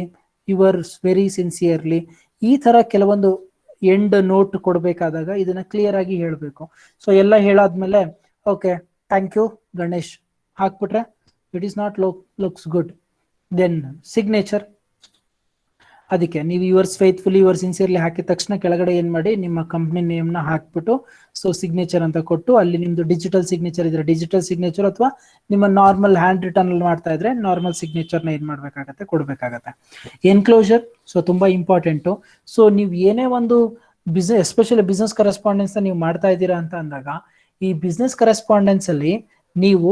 yours very sincerely, ಈ ತರ ಕೆಲವೊಂದು ಎಂಡ್ ನೋಟ್ ಕೊಡ್ಬೇಕಾದಾಗ ಇದನ್ನ ಕ್ಲಿಯರ್ ಆಗಿ ಹೇಳ್ಬೇಕು. ಸೊ ಎಲ್ಲ ಹೇಳಾದ್ಮೇಲೆ ಓಕೆ ಥ್ಯಾಂಕ್ ಯು ಗಣೇಶ್ ಹಾಕ್ಬಿಟ್ರೆ it is not looks good. Then signature, ಅದಕ್ಕೆ ನೀವು ಯುವರ್ಸ್ ಫೇತ್ಫುಲಿ, ಯುವರ್ ಸಿನ್ಸಿಯರ್ಲಿ ಹಾಕಿದ ತಕ್ಷಣ ಕೆಳಗಡೆ ಏನ್ ಮಾಡಿ ನಿಮ್ಮ ಕಂಪ್ನಿ ನೇಮ್ ನ ಹಾಕ್ಬಿಟ್ಟು ಸೊ ಸಿಗ್ನೇಚರ್ ಅಂತ ಕೊಟ್ಟು, ಅಲ್ಲಿ ನಿಮ್ದು ಡಿಜಿಟಲ್ ಸಿಗ್ನೇಚರ್ ಇದ್ರೆ ಡಿಜಿಟಲ್ ಸಿಗ್ನೇಚರ್, ಅಥವಾ ನಿಮ್ಮ ನಾರ್ಮಲ್ ಹ್ಯಾಂಡ್ ರಿಟರ್ನ್ ಅಲ್ಲಿ ಮಾಡ್ತಾ ಇದ್ರೆ ನಾರ್ಮಲ್ ಸಿಗ್ನೇಚರ್ ನ ಏನ್ ಮಾಡ್ಬೇಕಾಗತ್ತೆ, ಕೊಡ್ಬೇಕಾಗತ್ತೆ. ಎನ್ಕ್ಲೋಜರ್, ಸೊ ತುಂಬಾ ಇಂಪಾರ್ಟೆಂಟು. ಸೊ ನೀವು ಏನೇ ಒಂದು ಬಿಸ್ನೆಸ್, ಎಸ್ಪೆಷಲಿ ಬಿಸ್ನೆಸ್ ಕರೆಸ್ಪಾಂಡೆನ್ಸ್ ನೀವು ಮಾಡ್ತಾ ಇದ್ದೀರಾ ಅಂತ ಅಂದಾಗ, ಈ ಬಿಸ್ನೆಸ್ ಕರೆಸ್ಪಾಂಡೆನ್ಸ್ ಅಲ್ಲಿ ನೀವು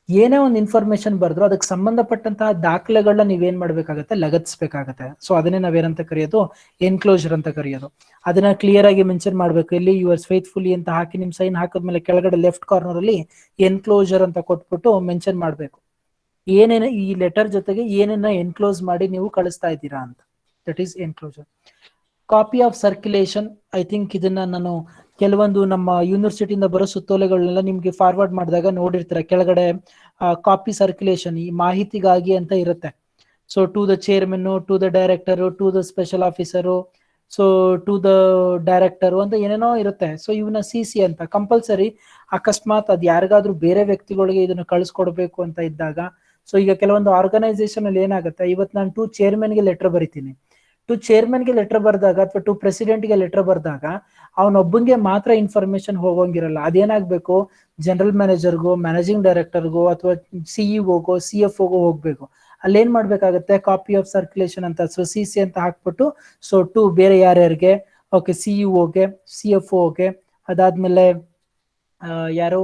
ಏನೇ ಒಂದು ಇನ್ಫಾರ್ಮೇಶನ್ ಬರೆದ್ರು ಅದಕ್ಕೆ ಸಂಬಂಧಪಟ್ಟಂತಹ ದಾಖಲೆಗಳನ್ನ ನೀವೇನ್ ಮಾಡ್ಬೇಕಾಗತ್ತೆ, ಲಗತ್ತಿಸ್ಬೇಕಾಗತ್ತೆ. ಸೊ ಅದನ್ನೇ ನಾವೇನಂತ ಕರೆಯೋದು, ಎನ್ಕ್ಲೋಜರ್ ಅಂತ ಕರೆಯೋದು. ಅದನ್ನ ಕ್ಲಿಯರ್ ಆಗಿ ಮೆನ್ಷನ್ ಮಾಡ್ಬೇಕು. ಇಲ್ಲಿ ಯುವರ್ಸ್ ಫೇತ್ಫುಲಿ ಅಂತ ಹಾಕಿ ನಿಮ್ ಸೈನ್ ಹಾಕಿದ್ಮೇಲೆ ಕೆಳಗಡೆ ಲೆಫ್ಟ್ ಕಾರ್ನರ್ ಅಲ್ಲಿ ಎನ್ಕ್ಲೋಜರ್ ಅಂತ ಕೊಟ್ಬಿಟ್ಟು ಮೆನ್ಷನ್ ಮಾಡ್ಬೇಕು. ಏನೇನ ಈ ಲೆಟರ್ ಜೊತೆಗೆ ಏನನ್ನ ಎನ್ಕ್ಲೋಸ್ ಮಾಡಿ ನೀವು ಕಳಿಸ್ತಾ ಇದ್ದೀರಾ ಅಂತ, that is enclosure. Copy of circulation, I think ಇದನ್ನ ನಾನು ಕೆಲವೊಂದು ನಮ್ಮ ಯೂನಿವರ್ಸಿಟಿಯಿಂದ ಬರೋ ಸುತ್ತೋಲೆಗಳನ್ನೆಲ್ಲ ನಿಮ್ಗೆ ಫಾರ್ವರ್ಡ್ ಮಾಡಿದಾಗ ನೋಡಿರ್ತೀರ, ಕೆಳಗಡೆ ಕಾಪಿ ಸರ್ಕ್ಯುಲೇಷನ್ ಈ ಮಾಹಿತಿಗಾಗಿ ಅಂತ ಇರುತ್ತೆ. So to the chairman, to the director, to the special officer, so to the director ಅಂತ ಏನೇನೋ ಇರುತ್ತೆ. ಸೊ ಇವನ್ನ CC ಅಂತ ಕಂಪಲ್ಸರಿ, ಅಕಸ್ಮಾತ್ ಅದ್ ಯಾರಿಗಾದ್ರೂ ಬೇರೆ ವ್ಯಕ್ತಿಗಳಿಗೆ ಇದನ್ನ ಕಳಿಸ್ಕೊಡ್ಬೇಕು ಅಂತ ಇದ್ದಾಗ, ಸೊ ಈಗ ಕೆಲವೊಂದು ಆರ್ಗನೈಸೇಷನ್ ಅಲ್ಲಿ ಏನಾಗುತ್ತೆ, ಇವತ್ತು ನಾನು ಟು ಚೇರ್ಮನ್ಗೆ ಲೆಟರ್ ಬರಿತೀನಿ, ಟು ಚೇರ್ಮನ್ಗೆ ಲೆಟರ್ ಬರ್ದಾಗ ಅಥವಾ ಟು ಪ್ರೆಸಿಡೆಂಟ್ಗೆ ಲೆಟರ್ ಬರ್ದಾಗ ಅವನೊಬ್ಬಂಗೆ ಮಾತ್ರ ಇನ್ಫಾರ್ಮೇಶನ್ ಹೋಗೋಂಗಿರಲ್ಲ. ಅದೇನಾಗ್ಬೇಕು, ಜನರಲ್ ಮ್ಯಾನೇಜರ್ಗೋ, ಮ್ಯಾನೇಜಿಂಗ್ ಡೈರೆಕ್ಟರ್ಗೋ ಅಥವಾ CEO-ಗೋ CFO-ಗೋ ಹೋಗ್ಬೇಕು. ಅಲ್ಲೇನ್ ಮಾಡ್ಬೇಕಾಗತ್ತೆ, ಕಾಪಿ ಆಫ್ ಸರ್ಕ್ಯುಲೇಷನ್ ಅಂತ, ಸೊ CC ಅಂತ ಹಾಕ್ಬಿಟ್ಟು, ಸೊ ಟು ಬೇರೆ ಯಾರ್ಯಾರಿಗೆ, ಓಕೆ CEO-ಗೆ, CFO-ಗೆ, ಅದಾದ್ಮೇಲೆ ಯಾರು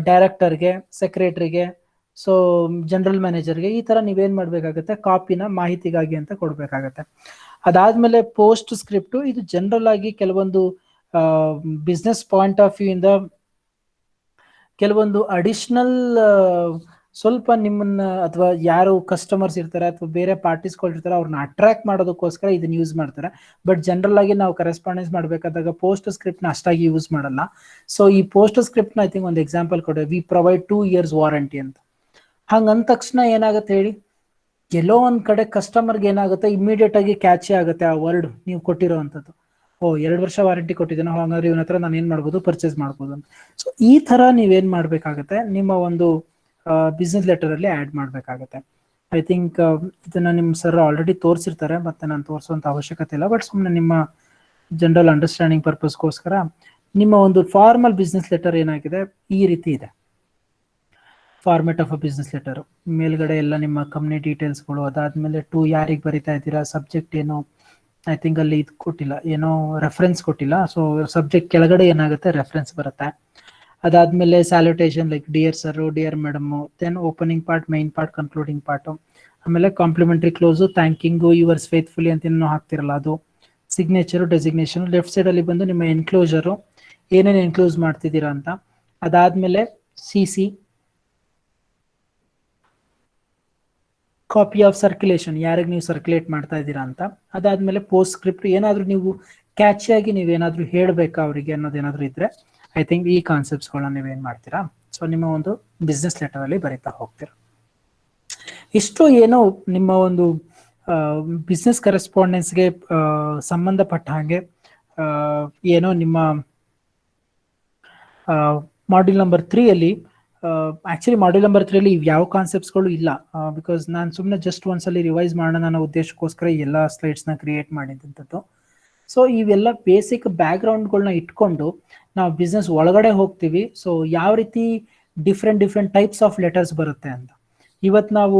ಡೈರೆಕ್ಟರ್ಗೆ, ಸೆಕ್ರೆಟರಿಗೆ, ಸೊ ಜನರಲ್ ಮ್ಯಾನೇಜರ್ಗೆ, ಈ ತರ ನೀವೇನ್ ಮಾಡ್ಬೇಕಾಗತ್ತೆ, ಕಾಪಿನ ಮಾಹಿತಿಗಾಗಿ ಅಂತ ಕೊಡ್ಬೇಕಾಗತ್ತೆ. ಅದಾದ್ಮೇಲೆ ಪೋಸ್ಟ್ ಸ್ಕ್ರಿಪ್ಟ್, ಇದು ಜನರಲ್ ಆಗಿ ಕೆಲವೊಂದು ಬಿಸ್ನೆಸ್ ಪಾಯಿಂಟ್ ಆಫ್ ವ್ಯೂ ಇಂದ ಕೆಲವೊಂದು ಅಡಿಷನಲ್ ಸ್ವಲ್ಪ ನಿಮ್ಮನ್ನ ಅಥವಾ ಯಾರು ಕಸ್ಟಮರ್ಸ್ ಇರ್ತಾರೆ ಅಥವಾ ಬೇರೆ ಪಾರ್ಟೀಸ್ಗಳು ಇರ್ತಾರೆ ಅವ್ರನ್ನ ಅಟ್ರಾಕ್ಟ್ ಮಾಡೋದಕ್ಕೋಸ್ಕರ ಇದನ್ನ ಯೂಸ್ ಮಾಡ್ತಾರೆ. ಬಟ್ ಜನರಲ್ ಆಗಿ ನಾವು ಕರೆಸ್ಪಾಂಡೆನ್ಸ್ ಮಾಡ್ಬೇಕಾದಾಗ ಪೋಸ್ಟ್ ಸ್ಕ್ರಿಪ್ಟ್ ನ ಅಷ್ಟಾಗಿ ಯೂಸ್ ಮಾಡಲ್ಲ. ಸೊ ಈ ಪೋಸ್ಟ್ ಸ್ಕ್ರಿಪ್ಟ್ ನ ಐ ಥಿಂಕ್ ಒಂದು ಎಕ್ಸಾಂಪಲ್ ಕೊಡೆ, ವಿ ಪ್ರೊವೈಡ್ 2 years ವಾರಂಟಿ ಅಂತ. ಹಂಗಂದ ತಕ್ಷಣ ಏನಾಗುತ್ತೆ ಹೇಳಿ, ಎಲ್ಲೋ ಒಂದ್ ಕಡೆ ಕಸ್ಟಮರ್ಗೆ ಏನಾಗುತ್ತೆ, ಇಮಿಡಿಯೇಟ್ ಆಗಿ ಕ್ಯಾಚಿ ಆಗುತ್ತೆ ಆ ವರ್ಡ್ ನೀವು ಕೊಟ್ಟಿರೋವಂಥದ್ದು. 2 ವರ್ಷ ವಾರಂಟಿ ಕೊಟ್ಟಿದ್ದೇನೆ, ಹಾಗಾದ್ರೆ ಇವನ ಹತ್ರ ನಾನು ಏನ್ ಮಾಡ್ಬೋದು, ಪರ್ಚೇಸ್ ಮಾಡ್ಬೋದು ಅಂತ. ಸೊ ಈ ತರ ನೀವೇನ್ ಮಾಡ್ಬೇಕಾಗತ್ತೆ, ನಿಮ್ಮ ಒಂದು ಬಿಸ್ನೆಸ್ ಲೆಟರ್ ಅಲ್ಲಿ ಆಡ್ ಮಾಡ್ಬೇಕಾಗತ್ತೆ. ಐ ಥಿಂಕ್ ಇದನ್ನ ನಿಮ್ ಸರ್ ಆಲ್ರೆಡಿ ತೋರಿಸಿರ್ತಾರೆ, ಮತ್ತೆ ನಾನು ತೋರಿಸುವಂತ ಅವಶ್ಯಕತೆ ಇಲ್ಲ. ಬಟ್ ಸುಮ್ಮನೆ ನಿಮ್ಮ ಜನರಲ್ ಅಂಡರ್ಸ್ಟ್ಯಾಂಡಿಂಗ್ ಪರ್ಪಸ್ಗೋಸ್ಕರ ನಿಮ್ಮ ಒಂದು ಫಾರ್ಮಲ್ ಬಿಸ್ನೆಸ್ ಲೆಟರ್ ಏನಾಗಿದೆ ಈ ರೀತಿ ಇದೆ. Format of a business letter, ಮೇಲ್ಗಡೆ ಎಲ್ಲ ನಿಮ್ಮ ಕಂಪ್ನಿ ಡೀಟೇಲ್ಸ್ಗಳು, ಅದಾದ್ಮೇಲೆ ಟು ಯಾರಿಗೆ ಬರಿತಾ ಇದ್ದೀರಾ, ಸಬ್ಜೆಕ್ಟ್ ಏನು, ಐ ಥಿಂಕ್ ಅಲ್ಲಿ ಇದು ಕೊಟ್ಟಿಲ್ಲ, ಏನೋ ರೆಫರೆನ್ಸ್ ಕೊಟ್ಟಿಲ್ಲ. ಸೊ ಸಬ್ಜೆಕ್ಟ್ ಕೆಳಗಡೆ ಏನಾಗುತ್ತೆ, ರೆಫರೆನ್ಸ್ ಬರುತ್ತೆ. ಅದಾದ್ಮೇಲೆ salutation like dear sir, dear madam, then opening part, main part, concluding part, ಆಮೇಲೆ complimentary close, thanking, yours faithfully ಅಂತ ಏನೋ ಹಾಕ್ತಿರಲ್ಲ ಅದು, ಸಿಗ್ನೇಚರು, ಡೆಸಿಗ್ನೇಷನ್. ಲೆಫ್ಟ್ ಸೈಡ್ ಅಲ್ಲಿ ಬಂದು ನಿಮ್ಮ ಎನ್ಕ್ಲೋಜರು, ಏನೇನು ಎನ್ಕ್ಲೋಸ್ ಮಾಡ್ತಿದ್ದೀರಾ ಅಂತ. ಅದಾದ್ಮೇಲೆ CC, ಕಾಪಿ ಆಫ್ ಸರ್ಕ್ಯುಲೇಷನ್, ಯಾರಿಗೆ ನೀವು ಸರ್ಕ್ಯುಲೇಟ್ ಮಾಡ್ತಾ ಇದ್ದೀರಾ ಅಂತ. ಅದಾದ್ಮೇಲೆ ಪೋಸ್ಟ್ ಸ್ಕ್ರಿಪ್ಟ್, ಏನಾದ್ರೂ ನೀವು ಕ್ಯಾಚಿಯಾಗಿ ನೀವೇನಾದ್ರೂ ಹೇಳ್ಬೇಕಾ ಅವರಿಗೆ ಅನ್ನೋದೇನಾದ್ರೂ ಇದ್ರೆ ಐ ಥಿಂಕ್ ಈ ಕಾನ್ಸೆಪ್ಟ್ಸ್ಗಳನ್ನ ನೀವೇನ್ ಮಾಡ್ತೀರಾ, ಸೊ ನಿಮ್ಮ ಒಂದು ಬಿಸ್ನೆಸ್ ಲೆಟರ್ ಅಲ್ಲಿ ಬರೀತಾ ಹೋಗ್ತೀರಾ. ಇಷ್ಟು ಏನೋ ನಿಮ್ಮ ಒಂದು ಬಿಸ್ನೆಸ್ ಕರೆಸ್ಪಾಂಡೆನ್ಸ್ಗೆ ಸಂಬಂಧಪಟ್ಟ ಹಾಗೆ ಏನೋ ನಿಮ್ಮ ಮಾಡ್ಯೂಲ್ ನಂಬರ್ 3 ಅಲ್ಲಿ, ಆಕ್ಚುಲಿ ಮಾಡ್ಯೂಲ್ ನಂಬರ್ 3 ಅಲ್ಲಿ ಯಾವ ಕಾನ್ಸೆಪ್ಟ್ಸ್ಗಳು ಇಲ್ಲ, ಬಿಕಾಸ್ ನಾನು ಸುಮ್ಮನೆ ಜಸ್ಟ್ ಒಂದ್ಸಲಿ ರಿವೈಸ್ ಮಾಡೋಣ ಅನ್ನೋ ಉದ್ದೇಶಕ್ಕೋಸ್ಕರ ಎಲ್ಲ ಸ್ಲೈಡ್ಸ್ನ ಕ್ರಿಯೇಟ್ ಮಾಡಿದಂಥದ್ದು. ಸೊ ಇವೆಲ್ಲ ಬೇಸಿಕ್ ಬ್ಯಾಕ್ಗ್ರೌಂಡ್ಗಳನ್ನ ಇಟ್ಕೊಂಡು ನಾವು ಬಿಸ್ನೆಸ್ ಒಳಗಡೆ ಹೋಗ್ತೀವಿ. ಸೊ ಯಾವ ರೀತಿ ಡಿಫ್ರೆಂಟ್ ಟೈಪ್ಸ್ ಆಫ್ ಲೆಟರ್ಸ್ ಬರುತ್ತೆ ಅಂತ. ಇವತ್ತು ನಾವು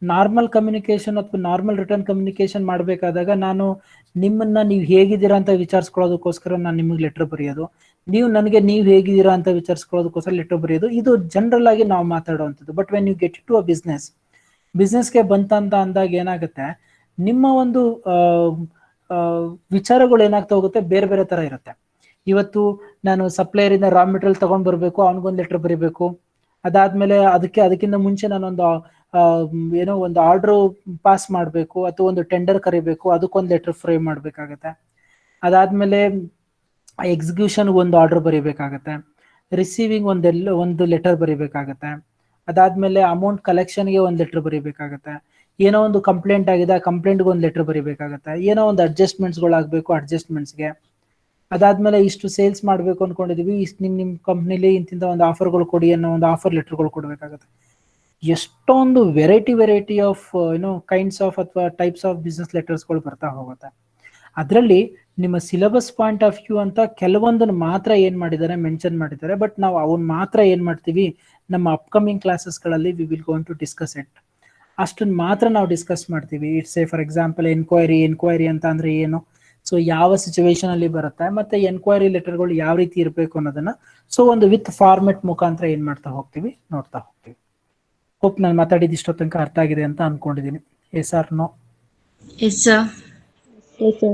ನಾರ್ಮಲ್ ಕಮ್ಯುನಿಕೇಶನ್ ಅಥವಾ ನಾರ್ಮಲ್ ರಿಟರ್ನ್ ಕಮ್ಯುನಿಕೇಶನ್ ಮಾಡಬೇಕಾದಾಗ ನಾನು ನಿಮ್ಮನ್ನ ನೀವು ಹೇಗಿದ್ದೀರಾ ಅಂತ ವಿಚಾರಿಸ್ಕೊಳ್ಳೋದಕ್ಕೋಸ್ಕರ ನಾನು ನಿಮಗೆ ಲೆಟರ್ ಬರೆಯೋದು, ನೀವು ನನಗೆ ನೀವು ಹೇಗಿದ್ದೀರಾ ಅಂತ ವಿಚಾರಿಸ್ಕೊಳ್ಳೋದಕ್ಕೋಸ್ಕರ ಲೆಟರ್ ಬರೆಯೋದು, ಇದು ಜನರಲ್ ಆಗಿ ನಾವು ಮಾತಾಡುವಂಥದ್ದು. But when you get to a ಬಿಸ್ನೆಸ್ಗೆ ಬಂತಂತ ಅಂದಾಗ ಏನಾಗುತ್ತೆ, ನಿಮ್ಮ ಒಂದು ವಿಚಾರಗಳು ಏನಾಗ್ತಾ ಹೋಗುತ್ತೆ, ಬೇರೆ ಬೇರೆ ತರ ಇರುತ್ತೆ. ಇವತ್ತು ನಾನು ಸಪ್ಲೈಯರ್ ಇಂದ ರಾ ಮೆಟೀರಿಯಲ್ ತಗೊಂಡ್ ಬರ್ಬೇಕು, ಅವನಿಗೊಂದು ಲೆಟರ್ ಬರೀಬೇಕು. ಅದಾದ್ಮೇಲೆ ಅದಕ್ಕಿಂತ ಮುಂಚೆ ನಾನೊಂದು ಏನೋ ಒಂದು ಆರ್ಡರ್ ಪಾಸ್ ಮಾಡಬೇಕು ಅಥವಾ ಒಂದು ಟೆಂಡರ್ ಕರಿಬೇಕು, ಅದಕ್ಕೊಂದು ಲೆಟರ್ ಫ್ರೇಮ್ ಮಾಡ್ಬೇಕಾಗತ್ತೆ. ಅದಾದ್ಮೇಲೆ ಎಕ್ಸಿಕ್ಯೂಷನ್ ಒಂದು ಆರ್ಡರ್ ಬರೀಬೇಕಾಗತ್ತೆ, ರಿಸೀವಿಂಗ್ ಒಂದು ಲೆಟರ್ ಬರೀಬೇಕಾಗತ್ತೆ. ಅದಾದ್ಮೇಲೆ ಅಮೌಂಟ್ ಕಲೆಕ್ಷನ್ಗೆ ಒಂದು ಲೆಟರ್ ಬರೀಬೇಕಾಗತ್ತೆ. ಏನೋ ಒಂದು ಕಂಪ್ಲೇಂಟ್ ಆಗಿದೆ, ಆ ಕಂಪ್ಲೇಂಟ್ಗೆ ಒಂದು ಲೆಟರ್ ಬರೀಬೇಕಾಗತ್ತೆ. ಏನೋ ಒಂದು ಅಡ್ಜಸ್ಟ್ಮೆಂಟ್ಸ್ಗಳಾಗಬೇಕು, ಅಡ್ಜಸ್ಟ್ಮೆಂಟ್ಸ್ಗೆ. ಅದಾದ್ಮೇಲೆ ಇಷ್ಟು ಸೇಲ್ಸ್ ಮಾಡಬೇಕು ಅನ್ಕೊಂಡಿದೀವಿ, ಇಷ್ಟು ನಿಮ್ಮ ಕಂಪ್ನಿಲಿ ಇಂತಿಂತ ಒಂದು ಆಫರ್ಗಳು ಕೊಡಿ ಅನ್ನೋ ಒಂದು ಆಫರ್ ಲೆಟರ್ಗಳು ಕೊಡಬೇಕಾಗತ್ತೆ. ಎಷ್ಟೊಂದು ವೆರೈಟಿ ಆಫ್ ಕೈಂಡ್ಸ್ ಆಫ್ ಅಥವಾ ಟೈಪ್ಸ್ ಆಫ್ ಬಿಸ್ನೆಸ್ ಲೆಟರ್ಸ್ಗಳು ಬರ್ತಾ ಹೋಗುತ್ತೆ. ಅದರಲ್ಲಿ ನಿಮ್ಮ ಸಿಲೆಬಸ್ ಪಾಯಿಂಟ್ ಆಫ್ ವ್ಯೂ ಅಂತ ಕೆಲವೊಂದನ್ನು ಮಾತ್ರ ಏನ್ ಮಾಡಿದ್ದಾರೆ, ಮೆನ್ಷನ್ ಮಾಡಿದ್ದಾರೆ. ಬಟ್ ನಾವು ಅವನ್ ಮಾತ್ರ ಏನ್ ಮಾಡ್ತೀವಿ, ನಮ್ಮ ಅಪ್ಕಮಿಂಗ್ ಕ್ಲಾಸಸ್ಗಳಲ್ಲಿ we will going to discuss it. ಅಷ್ಟನ್ನು ಮಾತ್ರ ನಾವು ಡಿಸ್ಕಸ್ ಮಾಡ್ತೀವಿ. ಇಟ್ಸ್ ಫಾರ್ ಎಕ್ಸಾಂಪಲ್ ಎನ್ಕ್ವೈರಿ ಅಂತ ಅಂದ್ರೆ ಏನು, ಸೊ ಯಾವ ಸಿಚುವೇಶನ್ ಅಲ್ಲಿ ಬರುತ್ತೆ, ಮತ್ತೆ ಎನ್ಕ್ವೈರಿ ಲೆಟರ್ಗಳು ಯಾವ ರೀತಿ ಇರಬೇಕು ಅನ್ನೋದನ್ನ ಸೊ ಒಂದು ವಿತ್ ಫಾರ್ಮೆಟ್ ಮುಖಾಂತರ ಏನ್ ಮಾಡ್ತಾ ಹೋಗ್ತೀವಿ, ನೋಡ್ತಾ ಹೋಗ್ತೀವಿ. ಹೋಪ್ ನಾನು ಮಾತಾಡಿದ ಇಷ್ಟೋ ತನಕ ಅರ್ಥ ಆಗಿದೆ ಅಂತ ಅನ್ಕೊಂಡಿದ್ದೀನಿ. Yes or no? Yes sir. Yes, sir.